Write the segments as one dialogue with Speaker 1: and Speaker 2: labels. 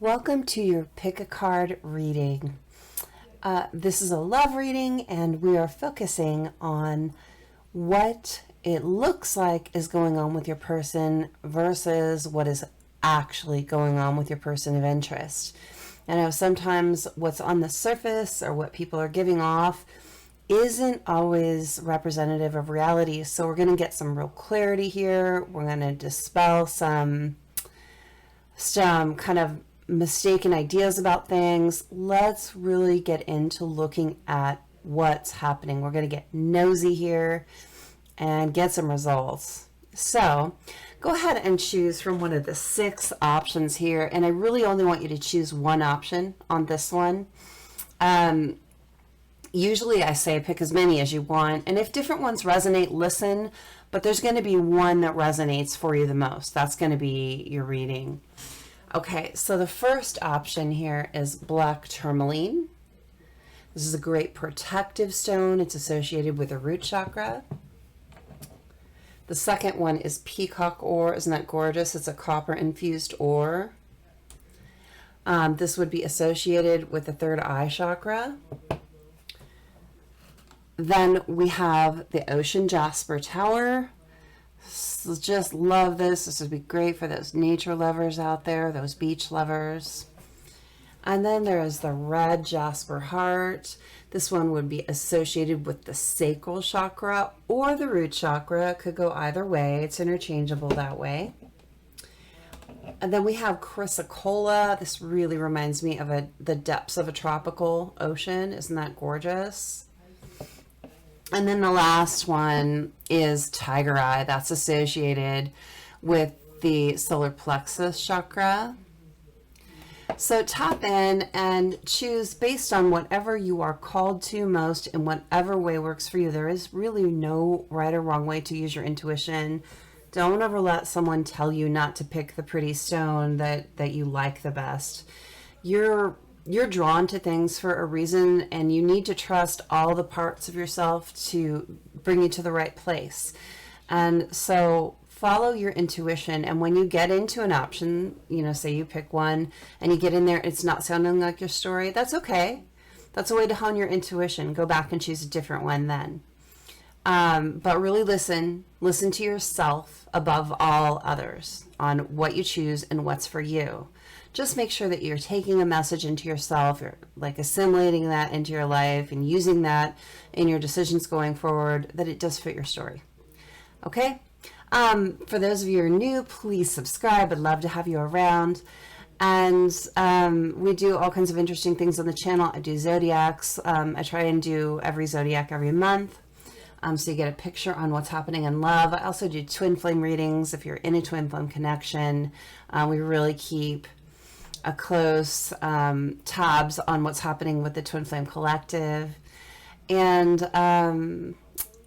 Speaker 1: Welcome to your pick a card reading. This is a love reading, and we are focusing on what it looks like is going on with your person versus what is actually going on with your person of interest. I know sometimes what's on the surface or what people are giving off isn't always representative of reality. So we're going to get some real clarity here. We're going to dispel some kind of mistaken ideas about things. Let's really get into looking at what's happening. We're going to get nosy here and get some results. So go ahead and choose from one of the 6 options here, and I really only want you to choose one option on this one. Usually I say pick as many as you want, and if different ones resonate, listen, but there's going to be one that resonates for you the most. That's going to be your reading. Okay, so the first option here is Black Tourmaline. This is a great protective stone. It's associated with the root chakra. The second one is Peacock Ore. Isn't that gorgeous? It's a copper infused ore. This would be associated with the third eye chakra. Then we have the Ocean Jasper Tower. So just love this. This would be great for those nature lovers out there, those beach lovers. And then there is the Red Jasper Heart. This one would be associated with the sacral chakra or the root chakra. It could go either way. It's interchangeable that way. And then we have Chrysacolla. This really reminds me of the depths of a tropical ocean. Isn't that gorgeous? And then the last one is Tigereye. That's associated with the solar plexus chakra. So tap in and choose based on whatever you are called to most in whatever way works for you. There is really no right or wrong way to use your intuition. Don't ever let someone tell you not to pick the pretty stone that you like the best. You're drawn to things for a reason, and you need to trust all the parts of yourself to bring you to the right place. And so follow your intuition, and when you get into an option, say you pick one and you get in there, it's not sounding like your story, that's okay. That's a way to hone your intuition. Go back and choose a different one then. But really listen to yourself above all others on what you choose and what's for you. Just make sure that you're taking a message into yourself, you're like assimilating that into your life and using that in your decisions going forward, that it does fit your story. Okay? For those of you who are new, please subscribe. I'd love to have you around. And we do all kinds of interesting things on the channel. I do zodiacs. I try and do every zodiac every month. So you get a picture on what's happening in love. I also do twin flame readings if you're in a twin flame connection. We really keep a close tabs on what's happening with the twin flame collective. And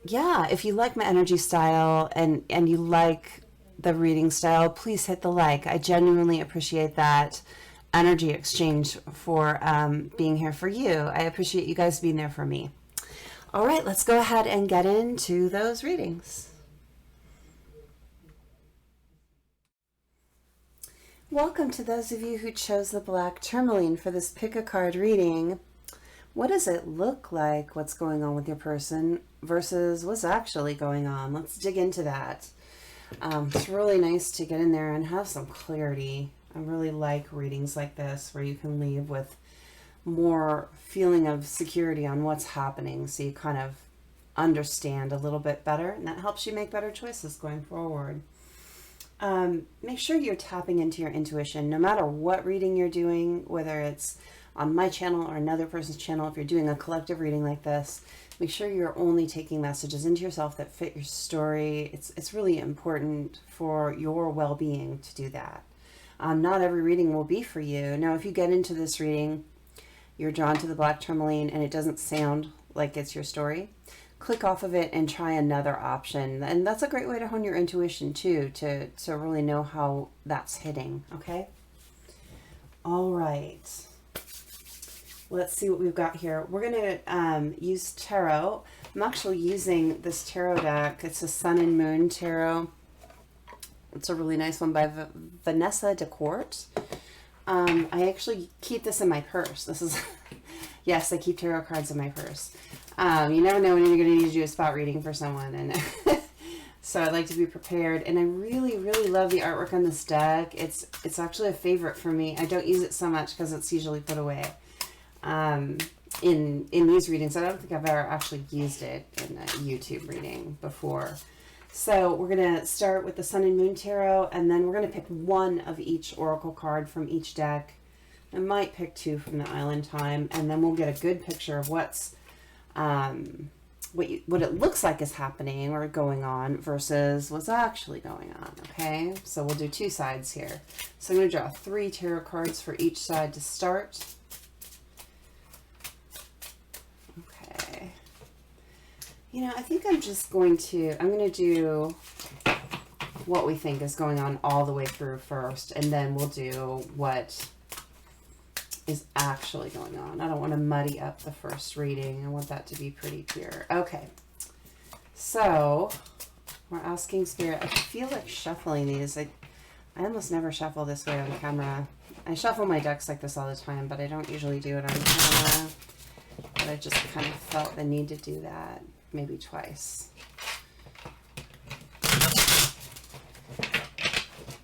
Speaker 1: yeah, if you like my energy style and you like the reading style, please hit the like. I genuinely appreciate that energy exchange for being here for you. I appreciate you guys being there for me. All right, let's go ahead and get into those readings. Welcome to those of you who chose the Black Tourmaline for this pick a card reading. What does it look like, what's going on with your person versus what's actually going on? Let's dig into that. It's really nice to get in there and have some clarity. I really like readings like this where you can leave with more feeling of security on what's happening, so you kind of understand a little bit better, and that helps you make better choices going forward. Make sure you're tapping into your intuition no matter what reading you're doing, whether it's on my channel or another person's channel. If you're doing a collective reading like this, make sure you're only taking messages into yourself that fit your story. It's really important for your well-being to do that. Not every reading will be for you. Now, if you get into this reading, you're drawn to the Black Tourmaline and it doesn't sound like it's your story, click off of it and try another option. And that's a great way to hone your intuition too, to really know how that's hitting. Okay. All right. Let's see what we've got here. We're going to use tarot. I'm actually using this tarot deck. It's a Sun and Moon tarot. It's a really nice one by Vanessa de Court. I actually keep this in my purse. This is, yes, I keep tarot cards in my purse. You never know when you're going to need to do a spot reading for someone. And so I like to be prepared. And I really, really love the artwork on this deck. It's actually a favorite for me. I don't use it so much because it's usually put away. In these readings, I don't think I've ever actually used it in a YouTube reading before. So we're going to start with the Sun and Moon Tarot, and then we're going to pick one of each oracle card from each deck. I might pick two from the Island Time, and then we'll get a good picture of what's what it looks like is happening or going on versus what's actually going on. Okay, so we'll do two sides here. So I'm going to draw 3 tarot cards for each side to start. Okay. You know, I think I'm going to do what we think is going on all the way through first, and then we'll do what is actually going on. I don't want to muddy up the first reading. I want that to be pretty clear. Okay, so we're asking Spirit. I feel like shuffling these. I almost never shuffle this way on camera. I shuffle my decks like this all the time, but I don't usually do it on camera. But I just kind of felt the need to do that maybe twice.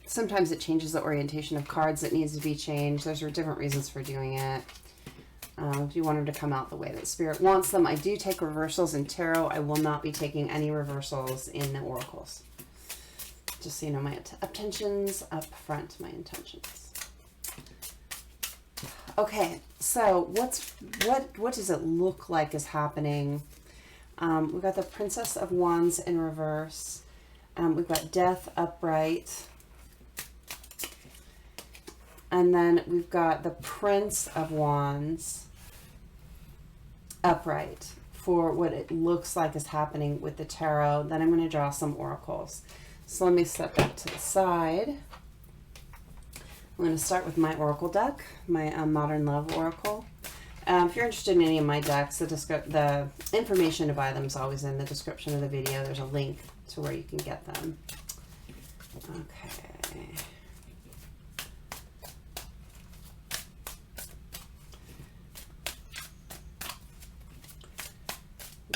Speaker 1: Sometimes it changes the orientation of cards that needs to be changed. There's different reasons for doing it. If you want them to come out the way that Spirit wants them. I do take reversals in tarot. I will not be taking any reversals in the oracles. Just so you know my intentions up front, my intentions. Okay, so what does it look like is happening? We've got the Princess of Wands in reverse. We've got Death upright. And then we've got the Prince of Wands upright for what it looks like is happening with the tarot. Then I'm going to draw some oracles. So let me set that to the side. I'm going to start with my oracle deck, my Modern Love Oracle. If you're interested in any of my decks, the information to buy them is always in the description of the video. There's a link to where you can get them. Okay.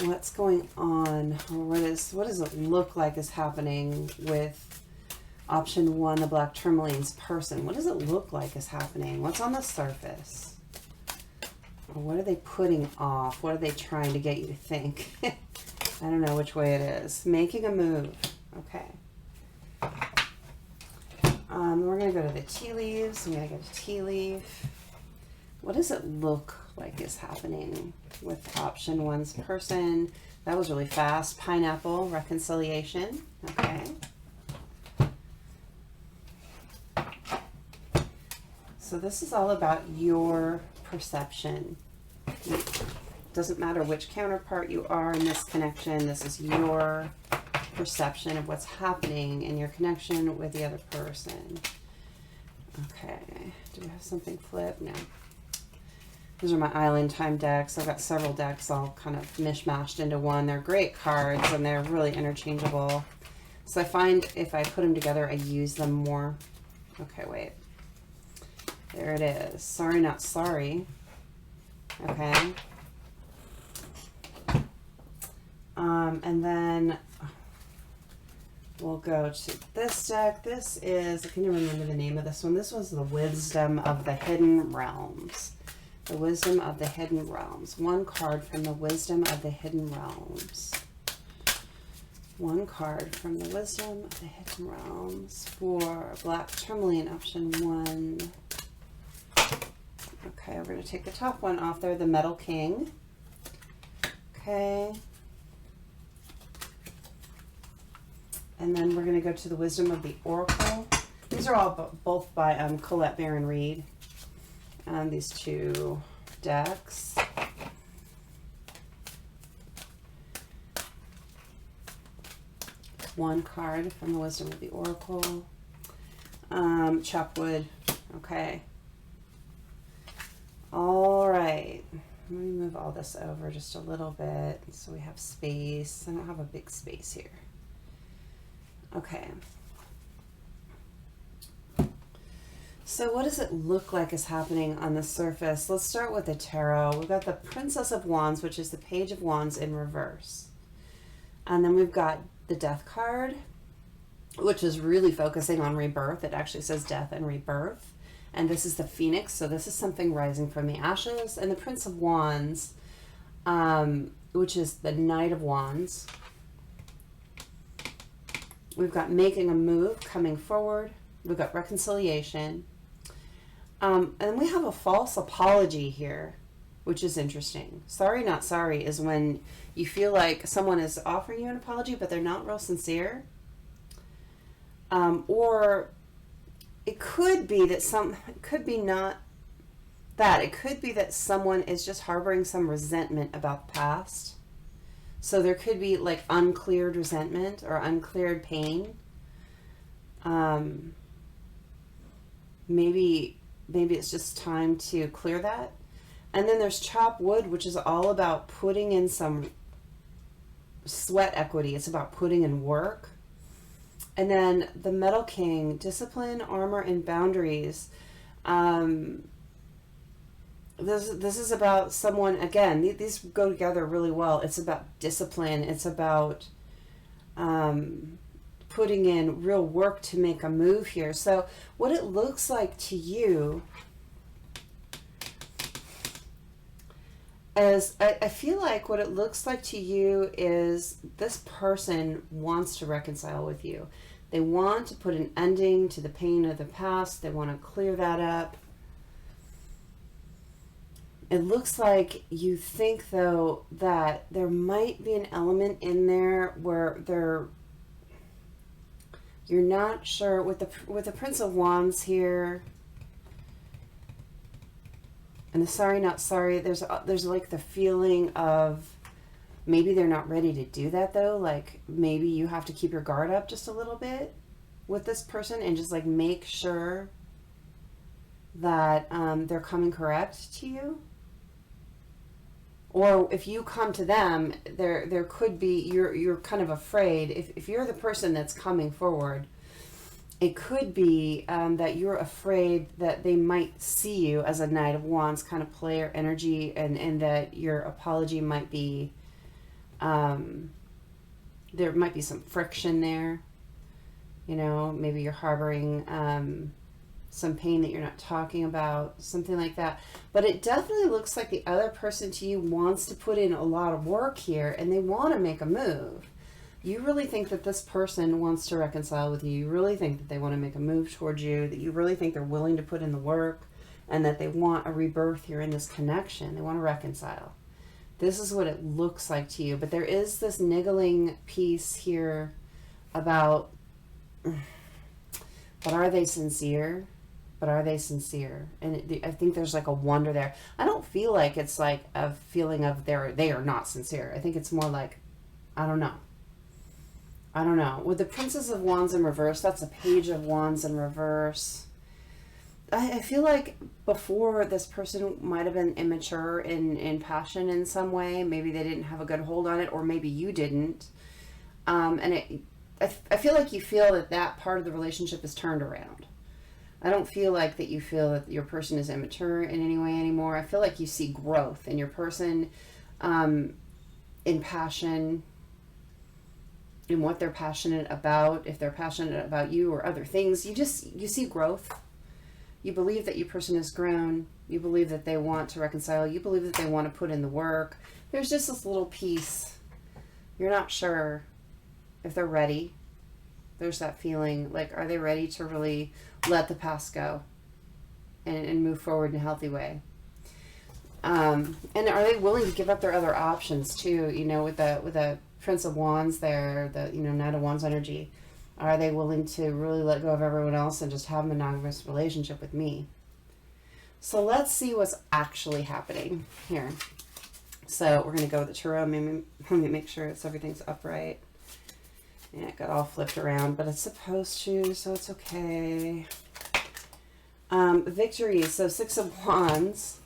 Speaker 1: What's going on, or what does it look like is happening with option 1, the Black Tourmaline's person? What does it look like is happening? What's on the surface? Or what are they putting off? What are they trying to get you to think? I don't know which way it is. Making a move. Okay. We're going to go to the tea leaves. I'm going to get a tea leaf. What does it look like is happening with option 1's person? That was really fast. Pineapple, reconciliation. Okay. So this is all about your perception. It doesn't matter which counterpart you are in this connection. This is your perception of what's happening in your connection with the other person. Okay. Do we have something flipped? No. These are my Island Time decks. I've got several decks all kind of mishmashed into one. They're great cards and they're really interchangeable. So I find if I put them together, I use them more. Okay, wait. There it is. Sorry, not sorry. Okay. And then we'll go to this deck. This is, I can't even remember the name of this one. This was the Wisdom of the Hidden Realms. The Wisdom of the Hidden Realms. One card from the Wisdom of the Hidden Realms. One card from the Wisdom of the Hidden Realms for Black Tourmaline, option 1. Okay, we're going to take the top one off there, the Metal King. Okay. And then we're going to go to the Wisdom of the Oracle. These are all both by Colette Baron-Reid. These two decks. One card from the Wisdom of the Oracle. Chop wood. Okay. All right. Let me move all this over just a little bit so we have space. I don't have a big space here. Okay. So what does it look like is happening on the surface? Let's start with the tarot. We've got the Princess of Wands, which is the Page of Wands in reverse. And then we've got the Death card, which is really focusing on rebirth. It actually says death and rebirth. And this is the Phoenix, so this is something rising from the ashes. And the Prince of Wands, which is the Knight of Wands. We've got making a move, coming forward. We've got reconciliation. And we have a false apology here, which is interesting. Sorry, not sorry is when you feel like someone is offering you an apology, but they're not real sincere. Or it could be that it could be not that. It could be that someone is just harboring some resentment about the past. So there could be like uncleared resentment or uncleared pain. Maybe it's just time to clear that. And then there's chop wood, which is all about putting in some sweat equity. It's about putting in work. And then the Metal King, discipline, armor, and boundaries. This is about someone, again, these go together really well. It's about discipline. It's about putting in real work to make a move here. So what it looks like to you is, I feel like what it looks like to you is this person wants to reconcile with you. They want to put an ending to the pain of the past. They want to clear that up. It looks like you think, though, that there might be an element in there where you're not sure with the Prince of Wands here and the sorry not sorry. There's like the feeling of maybe they're not ready to do that, though. Like maybe you have to keep your guard up just a little bit with this person and just like make sure that they're coming correct to you. Or if you come to them, there could be, you're kind of afraid. If you're the person that's coming forward, it could be that you're afraid that they might see you as a Knight of Wands kind of player energy, and that your apology might be, there might be some friction there. You know, maybe you're harboring some pain that you're not talking about, something like that. But it definitely looks like the other person to you wants to put in a lot of work here, and they want to make a move. You really think that this person wants to reconcile with you. You really think that they want to make a move towards you, that you really think they're willing to put in the work, and that they want a rebirth here in this connection. They want to reconcile. This is what it looks like to you. But there is this niggling piece here about, but are they sincere? But are they sincere? And I think there's like a wonder there. I don't feel like it's like a feeling of they are not sincere. I think it's more like, I don't know. I don't know. With the Princess of Wands in reverse, that's a Page of Wands in reverse. I feel like before, this person might have been immature in passion in some way. Maybe they didn't have a good hold on it, or maybe you didn't. And I feel like you feel that part of the relationship is turned around. I don't feel like that you feel that your person is immature in any way anymore. I feel like you see growth in your person, in passion, in what they're passionate about, if they're passionate about you or other things. You see growth. You believe that your person has grown. You believe that they want to reconcile. You believe that they want to put in the work. There's just this little piece. You're not sure if they're ready. There's that feeling like, are they ready to really let the past go and move forward in a healthy way? And are they willing to give up their other options too? You know, with the Prince of Wands there, the Knight of Wands energy, are they willing to really let go of everyone else and just have a monogamous relationship with me? So let's see what's actually happening here. So we're going to go with the tarot. Let me make sure everything's upright. Yeah, it got all flipped around, but it's supposed to, so it's okay. Victories. So 6 of Wands.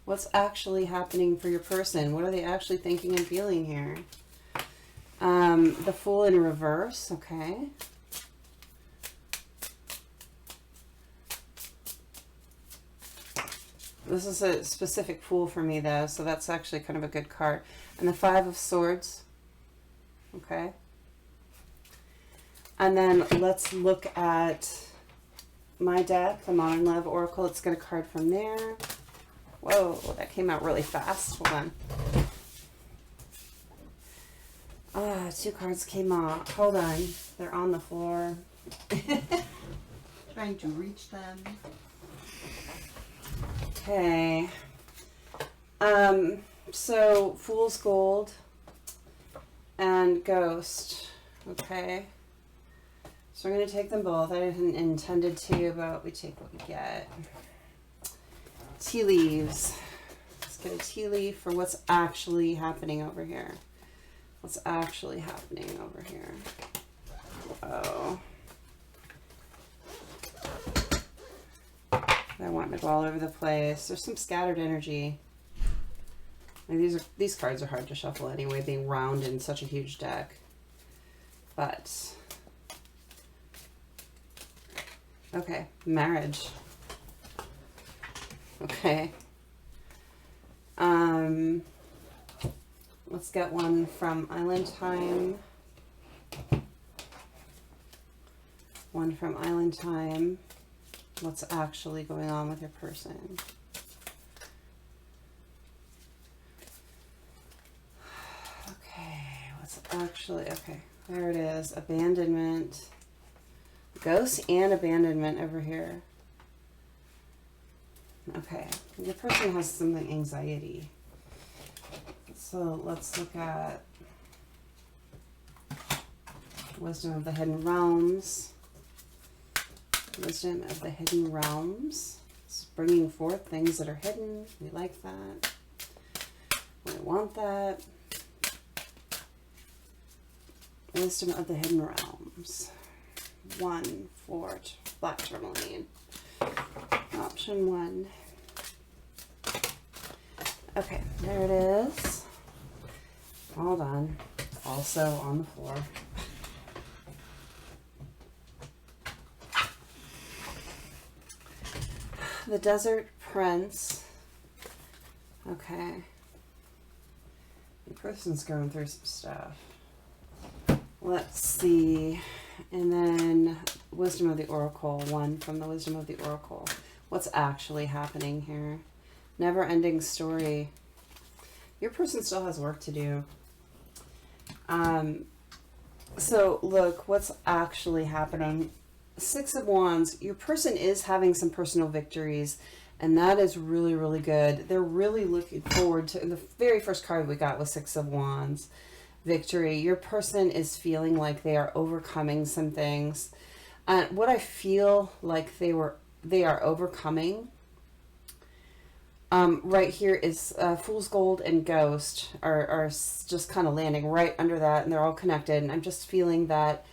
Speaker 1: What's actually happening for your person? What are they actually thinking and feeling here? The Fool in reverse. Okay. This is a specific Fool for me, though, so that's actually kind of a good card. And the Five of Swords. Okay. And then let's look at my deck, the Modern Love Oracle. Let's get a card from there. Whoa, that came out really fast. Hold on. Ah, 2 cards came out. Hold on. They're on the floor.
Speaker 2: Trying to reach them.
Speaker 1: Okay. So Fool's Gold and Ghost. Okay. So we're going to take them both. I didn't intended to, but we take what we get. Tea leaves. Let's get a tea leaf for what's actually happening over here. What's actually happening over here? Oh. I want it all over the place. There's some scattered energy. And these cards are hard to shuffle anyway, being round in such a huge deck. But okay, marriage. Okay. Let's get one from Island Time. One from Island Time. What's actually going on with your person? Okay, what's actually, okay, there it is. Abandonment. Ghost and abandonment over here. Okay, your person has something anxiety. So let's look at Wisdom of the Hidden Realms. Wisdom of the Hidden Realms. It's bringing forth things that are hidden. We like that. We want that. Wisdom of the Hidden Realms. 1 for Black Tourmaline. Option 1. Okay, there it is. Hold on. Also on the floor. The Desert Prince. Okay. The person's going through some stuff. Let's see. And then Wisdom of the Oracle. 1 from the Wisdom of the Oracle. What's actually happening here? Never-ending story. Your person still has work to do. So look, what's actually happening? 6 of Wands. Your person is having some personal victories, and that is really, really good. They're really looking forward to, the very first card we got was 6 of Wands. Victory. Your person is feeling like they are overcoming some things. What I feel like they are overcoming right here is Fool's Gold and Ghost are just kind of landing right under that, and they're all connected. And I'm just feeling that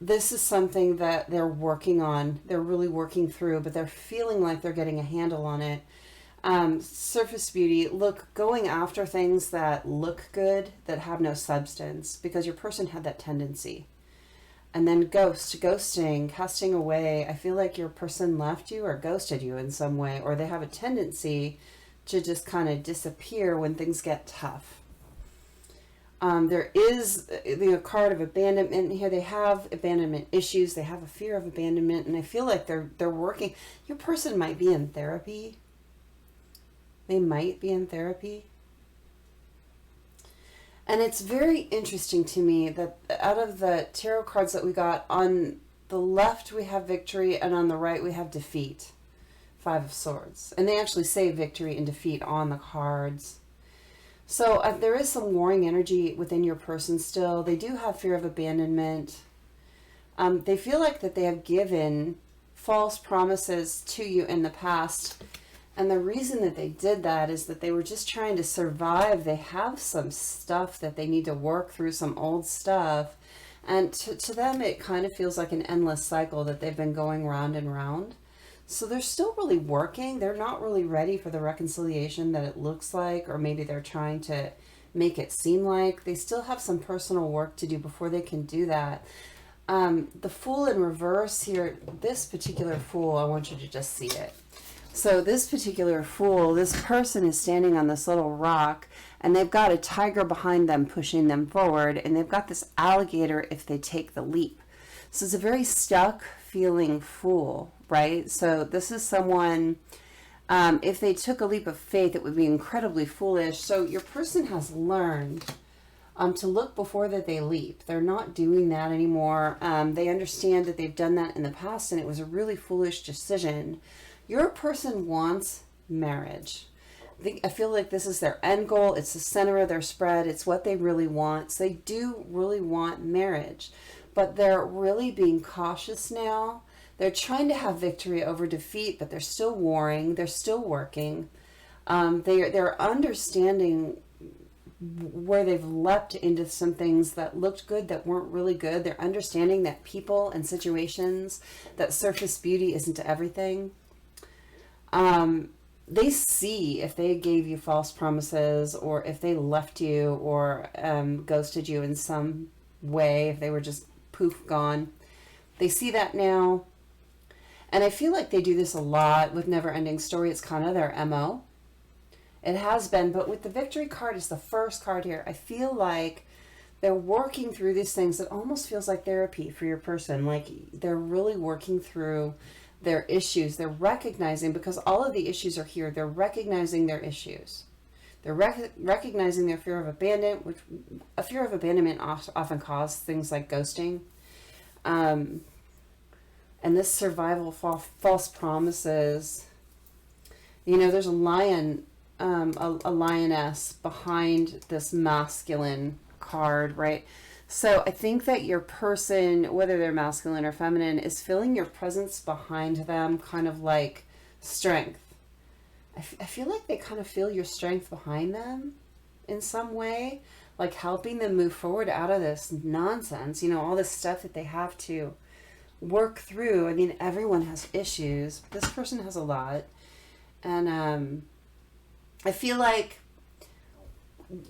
Speaker 1: this is something that they're working on. They're really working through, but they're feeling like they're getting a handle on it. Surface beauty, look, going after things that look good, that have no substance, because your person had that tendency. And then ghosting, casting away. I feel like your person left you or ghosted you in some way, or they have a tendency to just kind of disappear when things get tough. There is the card of abandonment here. They have abandonment issues. They have a fear of abandonment, and I feel like they're working. Your person might be in therapy. They might be in therapy. And it's very interesting to me that out of the tarot cards that we got, on the left we have victory, and on the right we have defeat. 5 of Swords. And they actually say victory and defeat on the cards. So there is some warring energy within your person still. They do have fear of abandonment. They feel like that they have given false promises to you in the past. And the reason that they did that is that they were just trying to survive. They have some stuff that they need to work through, some old stuff. And to them, it kind of feels like an endless cycle that they've been going round and round. So they're still really working. They're not really ready for the reconciliation that it looks like, or maybe they're trying to make it seem like. They still have some personal work to do before they can do that. The Fool in reverse here, this particular Fool, I want you to just see it. So this particular Fool, this person is standing on this little rock, and they've got a tiger behind them pushing them forward, and they've got this alligator if they take the leap. So it's a very stuck feeling Fool, right? So this is someone, if they took a leap of faith, it would be incredibly foolish. So your person has learned to look before that they leap. They're not doing that anymore. They understand that they've done that in the past, and it was a really foolish decision. Your person wants marriage. I feel like this is their end goal. It's the center of their spread. It's what they really want. So they do really want marriage, but they're really being cautious now. They're trying to have victory over defeat, but they're still warring. They're still working. They're understanding where they've leapt into some things that looked good that weren't really good. They're understanding that people and situations, that surface beauty isn't everything. They see if they gave you false promises, or if they left you, or ghosted you in some way, if they were just poof gone. They see that now. And I feel like they do this a lot with Never Ending Story. It's kind of their MO. It has been, but with the Victory card, it's the first card here. I feel like they're working through these things. It almost feels like therapy for your person. Like they're really working through their issues. They're recognizing, because all of the issues are here, they're recognizing their issues. They're recognizing their fear of abandonment, which a fear of abandonment often causes things like ghosting. And this survival false promises. You know, there's a lion, a lioness behind this masculine card, right? So I think that your person, whether they're masculine or feminine, is feeling your presence behind them, kind of like strength. I feel like they kind of feel your strength behind them in some way, like helping them move forward out of this nonsense, you know, all this stuff that they have to work through. I mean, everyone has issues. This person has a lot. And I feel like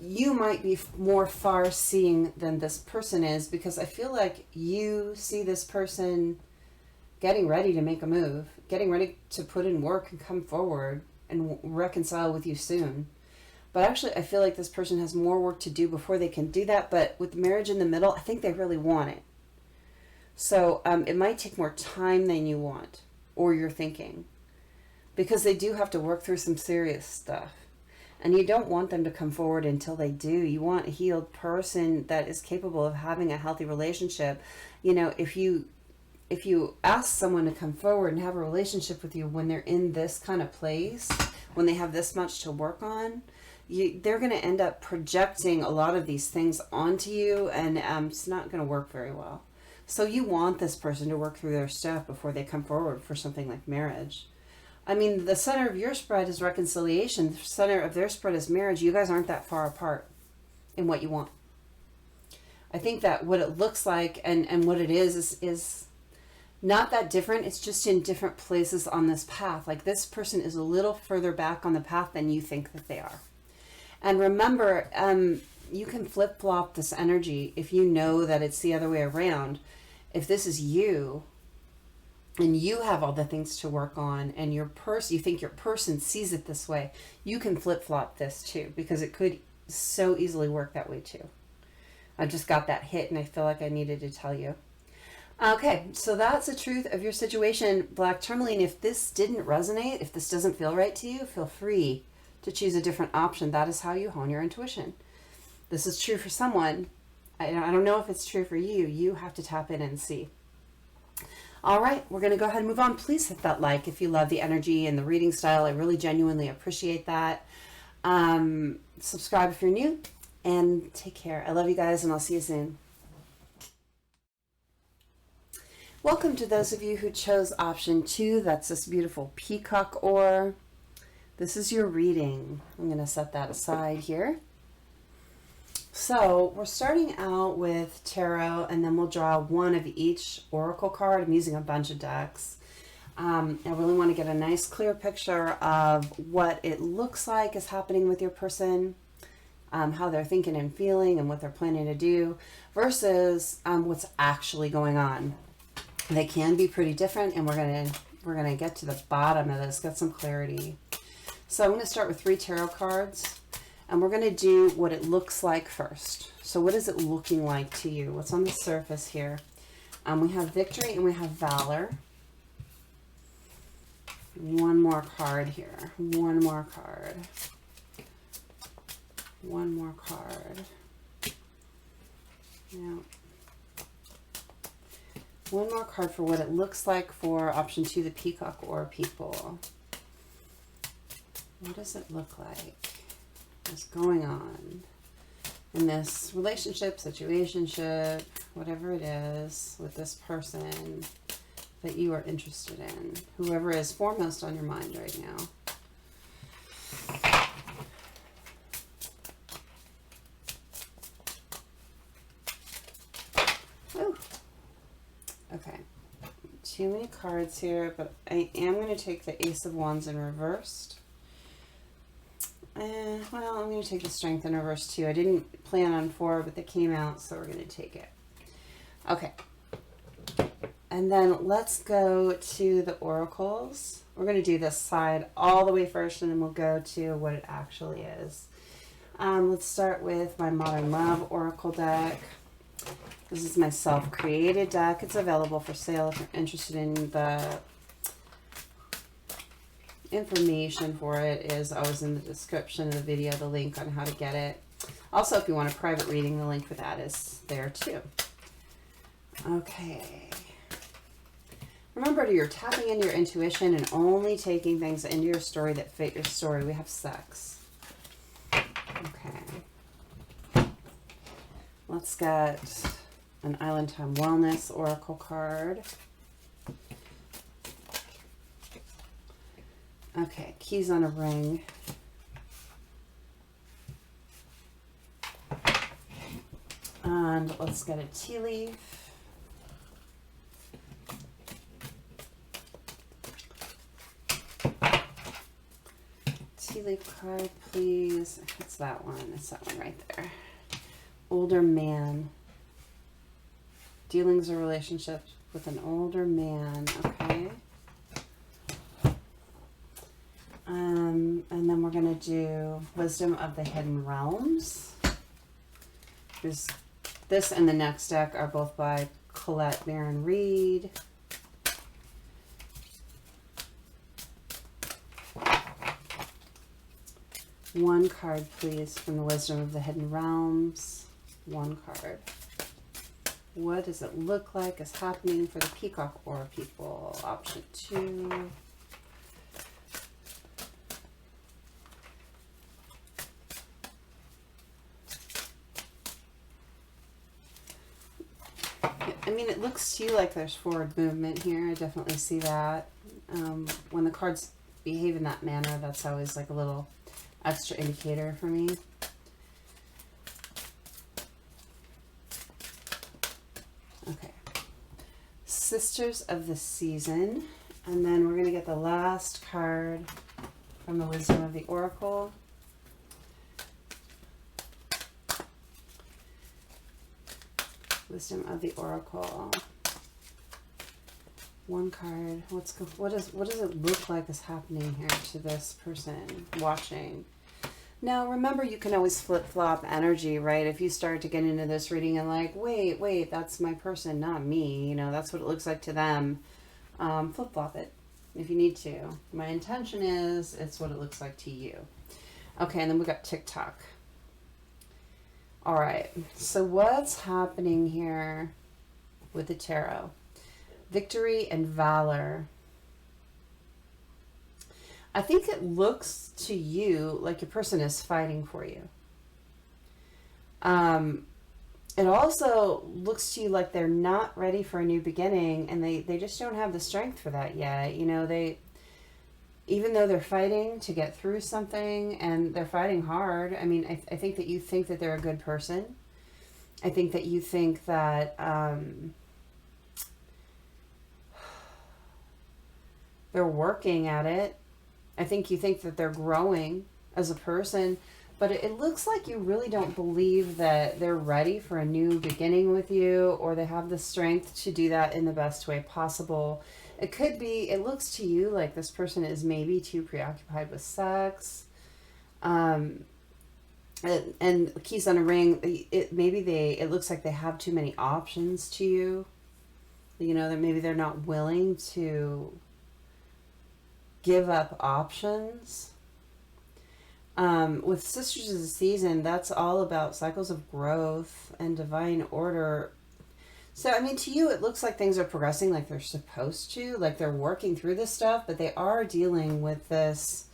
Speaker 1: you might be more far-seeing than this person is, because I feel like you see this person getting ready to make a move, getting ready to put in work and come forward and reconcile with you soon. But actually, I feel like this person has more work to do before they can do that. But with marriage in the middle, I think they really want it. So it might take more time than you want or you're thinking, because they do have to work through some serious stuff. And you don't want them to come forward until they do. You want a healed person that is capable of having a healthy relationship. You know, if you ask someone to come forward and have a relationship with you when they're in this kind of place, when they have this much to work on, they're going to end up projecting a lot of these things onto you, and it's not going to work very well. So you want this person to work through their stuff before they come forward for something like marriage. I mean, the center of your spread is reconciliation. The center of their spread is marriage. You guys aren't that far apart in what you want. I think that what it looks like and what it is not that different. It's just in different places on this path. Like this person is a little further back on the path than you think that they are. And remember, you can flip-flop this energy if you know that it's the other way around. If this is you, and you have all the things to work on, and you think your person sees it this way, you can flip-flop this too, because it could so easily work that way too. I just got that hit, and I feel like I needed to tell you. Okay, so that's the truth of your situation, Black Tourmaline. If this didn't resonate, if this doesn't feel right to you, feel free to choose a different option. That is how you hone your intuition. This is true for someone. I don't know if it's true for you. You have to tap in and see. All right, we're going to go ahead and move on. Please hit that like if you love the energy and the reading style. I really genuinely appreciate that. Subscribe if you're new, and take care. I love you guys, and I'll see you soon. Welcome to those of you who chose option 2. That's this beautiful Peacock Ore. This is your reading. I'm going to set that aside here. So we're starting out with tarot, and then we'll draw one of each oracle card. I'm using a bunch of decks. I really want to get a nice clear picture of what it looks like is happening with your person, how they're thinking and feeling and what they're planning to do versus what's actually going on. They can be pretty different, and we're going to we're going to get to the bottom of this, get some clarity. So I'm going to start with 3 tarot cards, and we're going to do what it looks like first. So what is it looking like to you? What's on the surface here? We have victory and we have valor. One more card here. One more card. One more card. Yeah. One more card for what it looks like for option 2, the Peacock Ore people. What does it look like? What's going on in this relationship, situationship, whatever it is with this person that you are interested in? Whoever is foremost on your mind right now. Ooh. Okay. Too many cards here, but I am going to take the Ace of Wands in reversed. Well, I'm going to take the Strength in reverse too. I didn't plan on 4, but they came out, so we're going to take it. Okay. And then let's go to the oracles. We're going to do this side all the way first, and then we'll go to what it actually is. Let's start with my Modern Love Oracle deck. This is my self-created deck. It's available for sale if you're interested in the information for it is always in the description of the video, the link on how to get it. Also, if you want a private reading, the link for that is there too. Okay. Remember, you're tapping into your intuition and only taking things into your story that fit your story. We have sex. Okay. Let's get an Island Time Wellness Oracle card. Okay, keys on a ring. And let's get a tea leaf. Tea leaf card, please. It's that one. It's that one right there. Older man. Dealings or relationships with an older man. Okay. And then we're going to do Wisdom of the Hidden Realms. This and the next deck are both by Colette Baron Reed. One card, please, from the Wisdom of the Hidden Realms. One card. What does it look like is happening for the Peacock Ore people? Option 2. I mean, it looks to you like there's forward movement here. I definitely see that. When the cards behave in that manner, that's always like a little extra indicator for me. Okay. Sisters of the Season. And then we're going to get the last card from the Wisdom of the Oracle. Wisdom of the Oracle. One card. What does it look like is happening here to this person watching? Now, remember, you can always flip-flop energy, right? If you start to get into this reading and like, wait, that's my person, not me. You know, that's what it looks like to them. Flip-flop it if you need to. My intention is it's what it looks like to you. Okay, and then we got TikTok. All right, so what's happening here with the tarot? Victory and valor. I think it looks to you like your person is fighting for you. It also looks to you like they're not ready for a new beginning, and they just don't have the strength for that yet. You know, even though they're fighting to get through something, and they're fighting hard. I mean, I think that you think that they're a good person. I think that you think that they're working at it. I think you think that they're growing as a person, but it looks like you really don't believe that they're ready for a new beginning with you, or they have the strength to do that in the best way possible. It could be, it looks to you like this person is maybe too preoccupied with sex. And keys on a ring, it looks like they have too many options to you. You know, that maybe they're not willing to give up options. With Sisters of the Season, that's all about cycles of growth and divine order. So, I mean, to you, it looks like things are progressing like they're supposed to, like they're working through this stuff, but they are dealing with this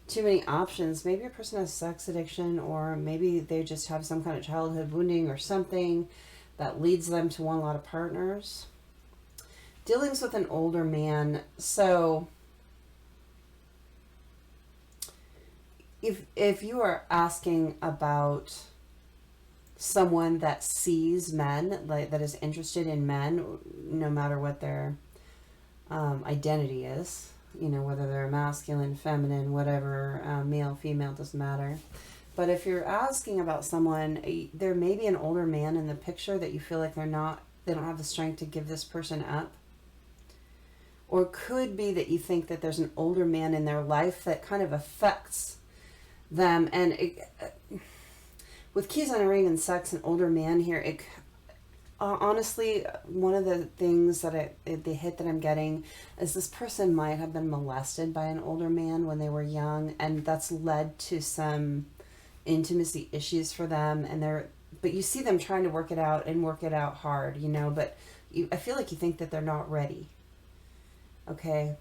Speaker 1: too many options. Maybe a person has sex addiction, or maybe they just have some kind of childhood wounding or something that leads them to want a lot of partners. Dealings with an older man. So if you are asking about someone that sees men, like that is interested in men, no matter what their identity is, you know, whether they're masculine, feminine, whatever, male, female, doesn't matter. But if you're asking about someone, there may be an older man in the picture that you feel like they don't have the strength to give this person up. Or it could be that you think that there's an older man in their life that kind of affects them. And with keys on a ring and sex and older man here, honestly, one of the things that the hit that I'm getting is this person might have been molested by an older man when they were young, and that's led to some intimacy issues for them. But you see them trying to work it out and work it out hard, you know, but I feel like you think that they're not ready. Okay.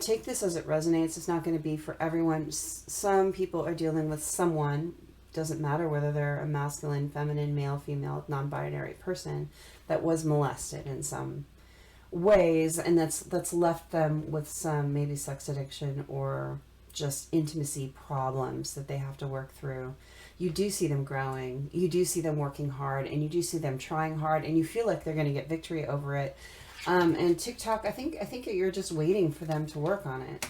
Speaker 1: Take this as it resonates. It's not going to be for everyone. Some people are dealing with someone, doesn't matter whether they're a masculine, feminine, male, female, non-binary person, that was molested in some ways, and that's left them with some maybe sex addiction or just intimacy problems that they have to work through. You do see them growing, you do see them working hard, and you do see them trying hard, and you feel like they're going to get victory over it. And TikTok, I think you're just waiting for them to work on it,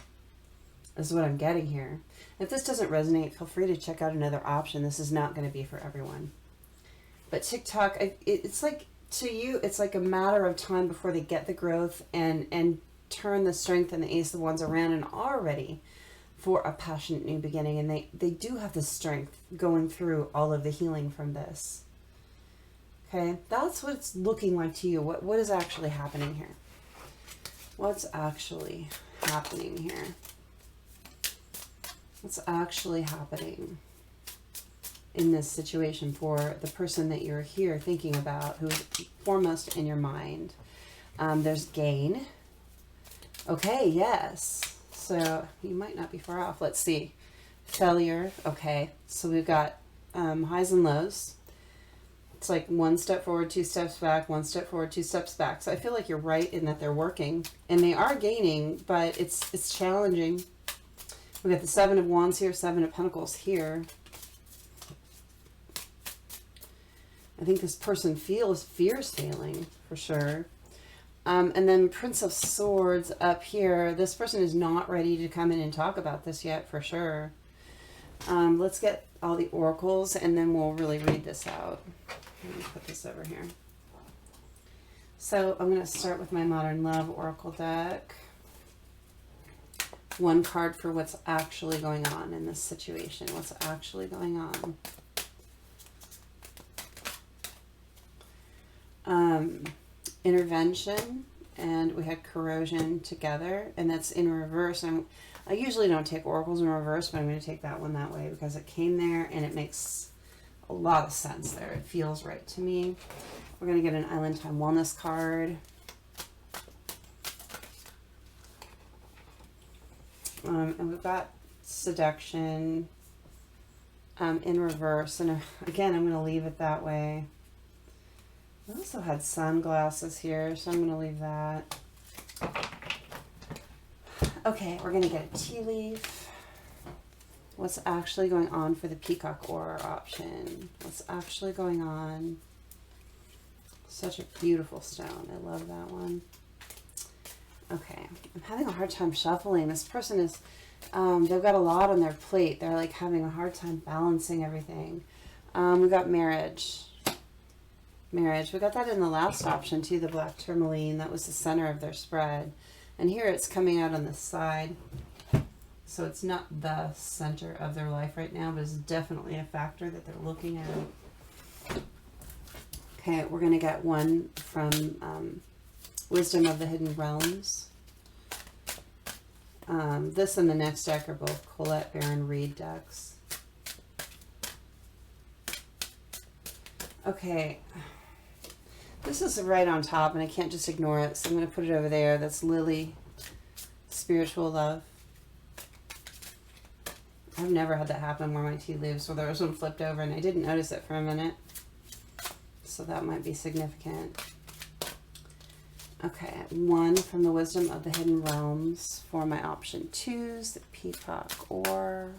Speaker 1: is what I'm getting here. If this doesn't resonate, feel free to check out another option. This is not going to be for everyone. But TikTok, it's like, to you, it's like a matter of time before they get the growth and turn the Strength and the Ace of Wands around and are ready for a passionate new beginning. And they do have the strength going through all of the healing from this. Okay, that's what it's looking like to you. What is actually happening here? What's actually happening here? What's actually happening in this situation for the person that you're here thinking about, who's foremost in your mind? There's gain. Okay, yes. So you might not be far off. Let's see. Failure. Okay, so we've got highs and lows. It's like one step forward, two steps back, one step forward, two steps back. So I feel like you're right in that they're working and they are gaining, but it's challenging. We got the Seven of Wands here, Seven of Pentacles here. I think this person fears failing for sure. And then Prince of Swords up here. This person is not ready to come in and talk about this yet for sure. Let's get all the oracles and then we'll really read this out. Let me put this over here. So I'm going to start with my Modern Love Oracle deck. One card for what's actually going on in this situation. What's actually going on. Intervention, and we had corrosion together, and that's in reverse. I usually don't take oracles in reverse, but I'm going to take that one that way because it came there and it makes a lot of sense there. It feels right to me. We're going to get an Island Time Wellness card. And we've got seduction in reverse. And again, I'm going to leave it that way. I also had sunglasses here, so I'm going to leave that. Okay, we're going to get a tea leaf. What's actually going on for the Peacock Ore option? What's actually going on? Such a beautiful stone. I love that one. Okay, I'm having a hard time shuffling. This person is, they've got a lot on their plate. They're like having a hard time balancing everything. We've got marriage. marriage. We got that in the last option too, the black tourmaline. That was the center of their spread. And here it's coming out on the side. So it's not the center of their life right now, but it's definitely a factor that they're looking at. Okay, we're going to get one from Wisdom of the Hidden Realms. This and the next deck are both Colette Baron Reed decks. Okay, this is right on top, and I can't just ignore it, so I'm going to put it over there. That's Lily, Spiritual Love. I've never had that happen where my tea leaves, where there was one flipped over, and I didn't notice it for a minute. So that might be significant. Okay, one from the Wisdom of the Hidden Realms for my option 2s, the Peacock Ore.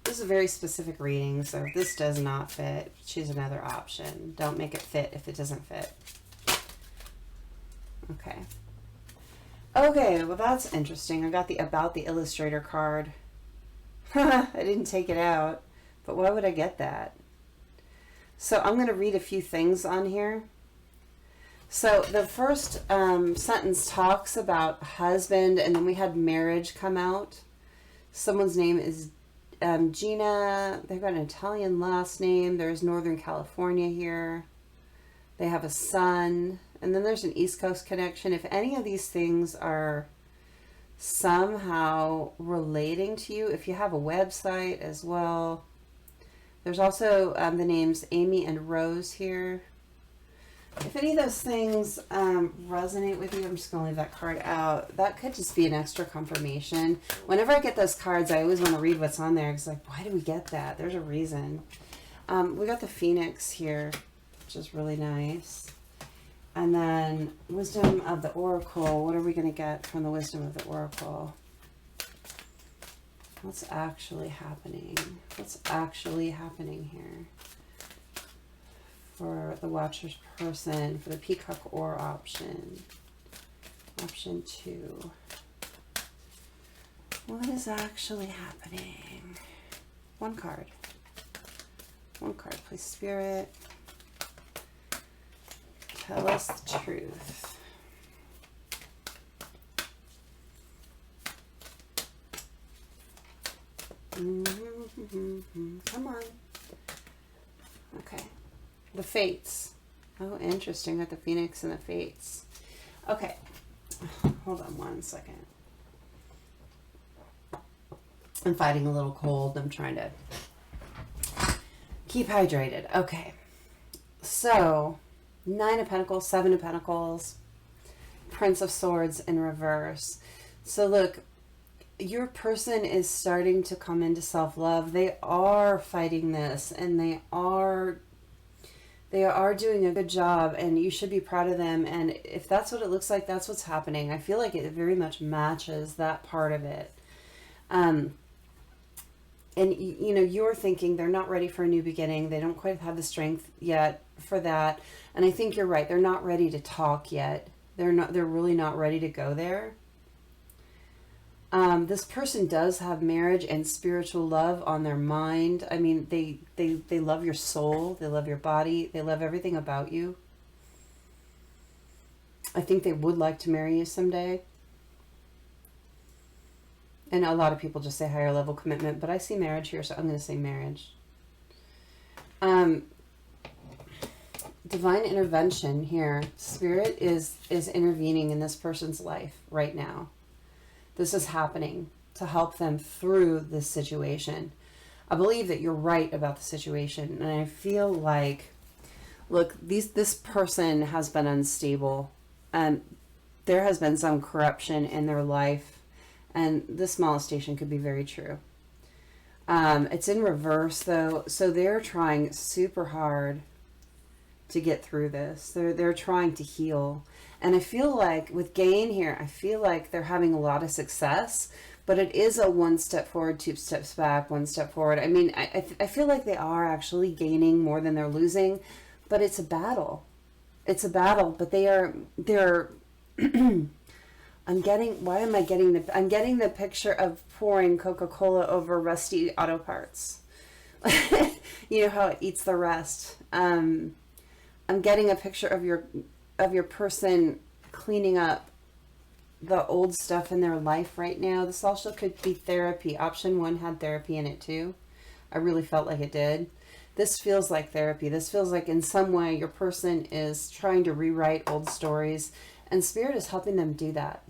Speaker 1: This is a very specific reading, so if this does not fit, choose another option. Don't make it fit if it doesn't fit. Okay. Okay, well that's interesting. I got the About the Illustrator card. I didn't take it out, but why would I get that? So I'm going to read a few things on here. So the first sentence talks about husband, and then we had marriage come out. Someone's name is Gina. They've got an Italian last name. There's Northern California here. They have a son. And then there's an East Coast connection. If any of these things are somehow relating to you, if you have a website as well. There's also the names Amy and Rose here. If any of those things resonate with you, I'm just going to leave that card out. That could just be an extra confirmation. Whenever I get those cards, I always want to read what's on there. It's like, why do we get that? There's a reason. We got the Phoenix here, which is really nice. And then Wisdom of the Oracle. What are we going to get from the Wisdom of the Oracle? What's actually happening? What's actually happening here? For the Watcher's person, for the Peacock Ore option. Option 2. What is actually happening? One card. One card, please, Spirit. Tell us the truth. Come on. Okay. The Fates. Oh, interesting. Got the Phoenix and the Fates. Okay. Hold on one second. I'm fighting a little cold. I'm trying to keep hydrated. Okay. So, 9 of Pentacles, 7 of Pentacles, Prince of Swords in reverse. So look, your person is starting to come into self-love. They are fighting this, and they are doing a good job, and you should be proud of them. And if that's what it looks like, that's what's happening. I feel like it very much matches that part of it. And you know, you're thinking they're not ready for a new beginning. They don't quite have the strength yet for that. And I think you're right. They're not ready to talk yet. They're really not ready to go there. This person does have marriage and spiritual love on their mind. I mean, they love your soul. They love your body. They love everything about you. I think they would like to marry you someday. And a lot of people just say higher level commitment, but I see marriage here, so I'm going to say marriage. Divine intervention here. Spirit is intervening in this person's life right now. This is happening to help them through this situation. I believe that you're right about the situation, and I feel like, look, this person has been unstable, and there has been some corruption in their life. And this molestation could be very true. It's in reverse, though, so they're trying super hard to get through this. They're trying to heal. And I feel like with gain here, I feel like they're having a lot of success, but it is a 1 step forward, 2 steps back, 1 step forward. I mean, I feel like they are actually gaining more than they're losing, but it's a battle. It's a battle, but they're I'm getting the picture of pouring Coca-Cola over rusty auto parts. You know how it eats the rest. I'm getting a picture of your person cleaning up the old stuff in their life right now. This also could be therapy. Option 1 had therapy in it too. I really felt like it did. This feels like therapy. This feels like in some way your person is trying to rewrite old stories, and Spirit is helping them do that.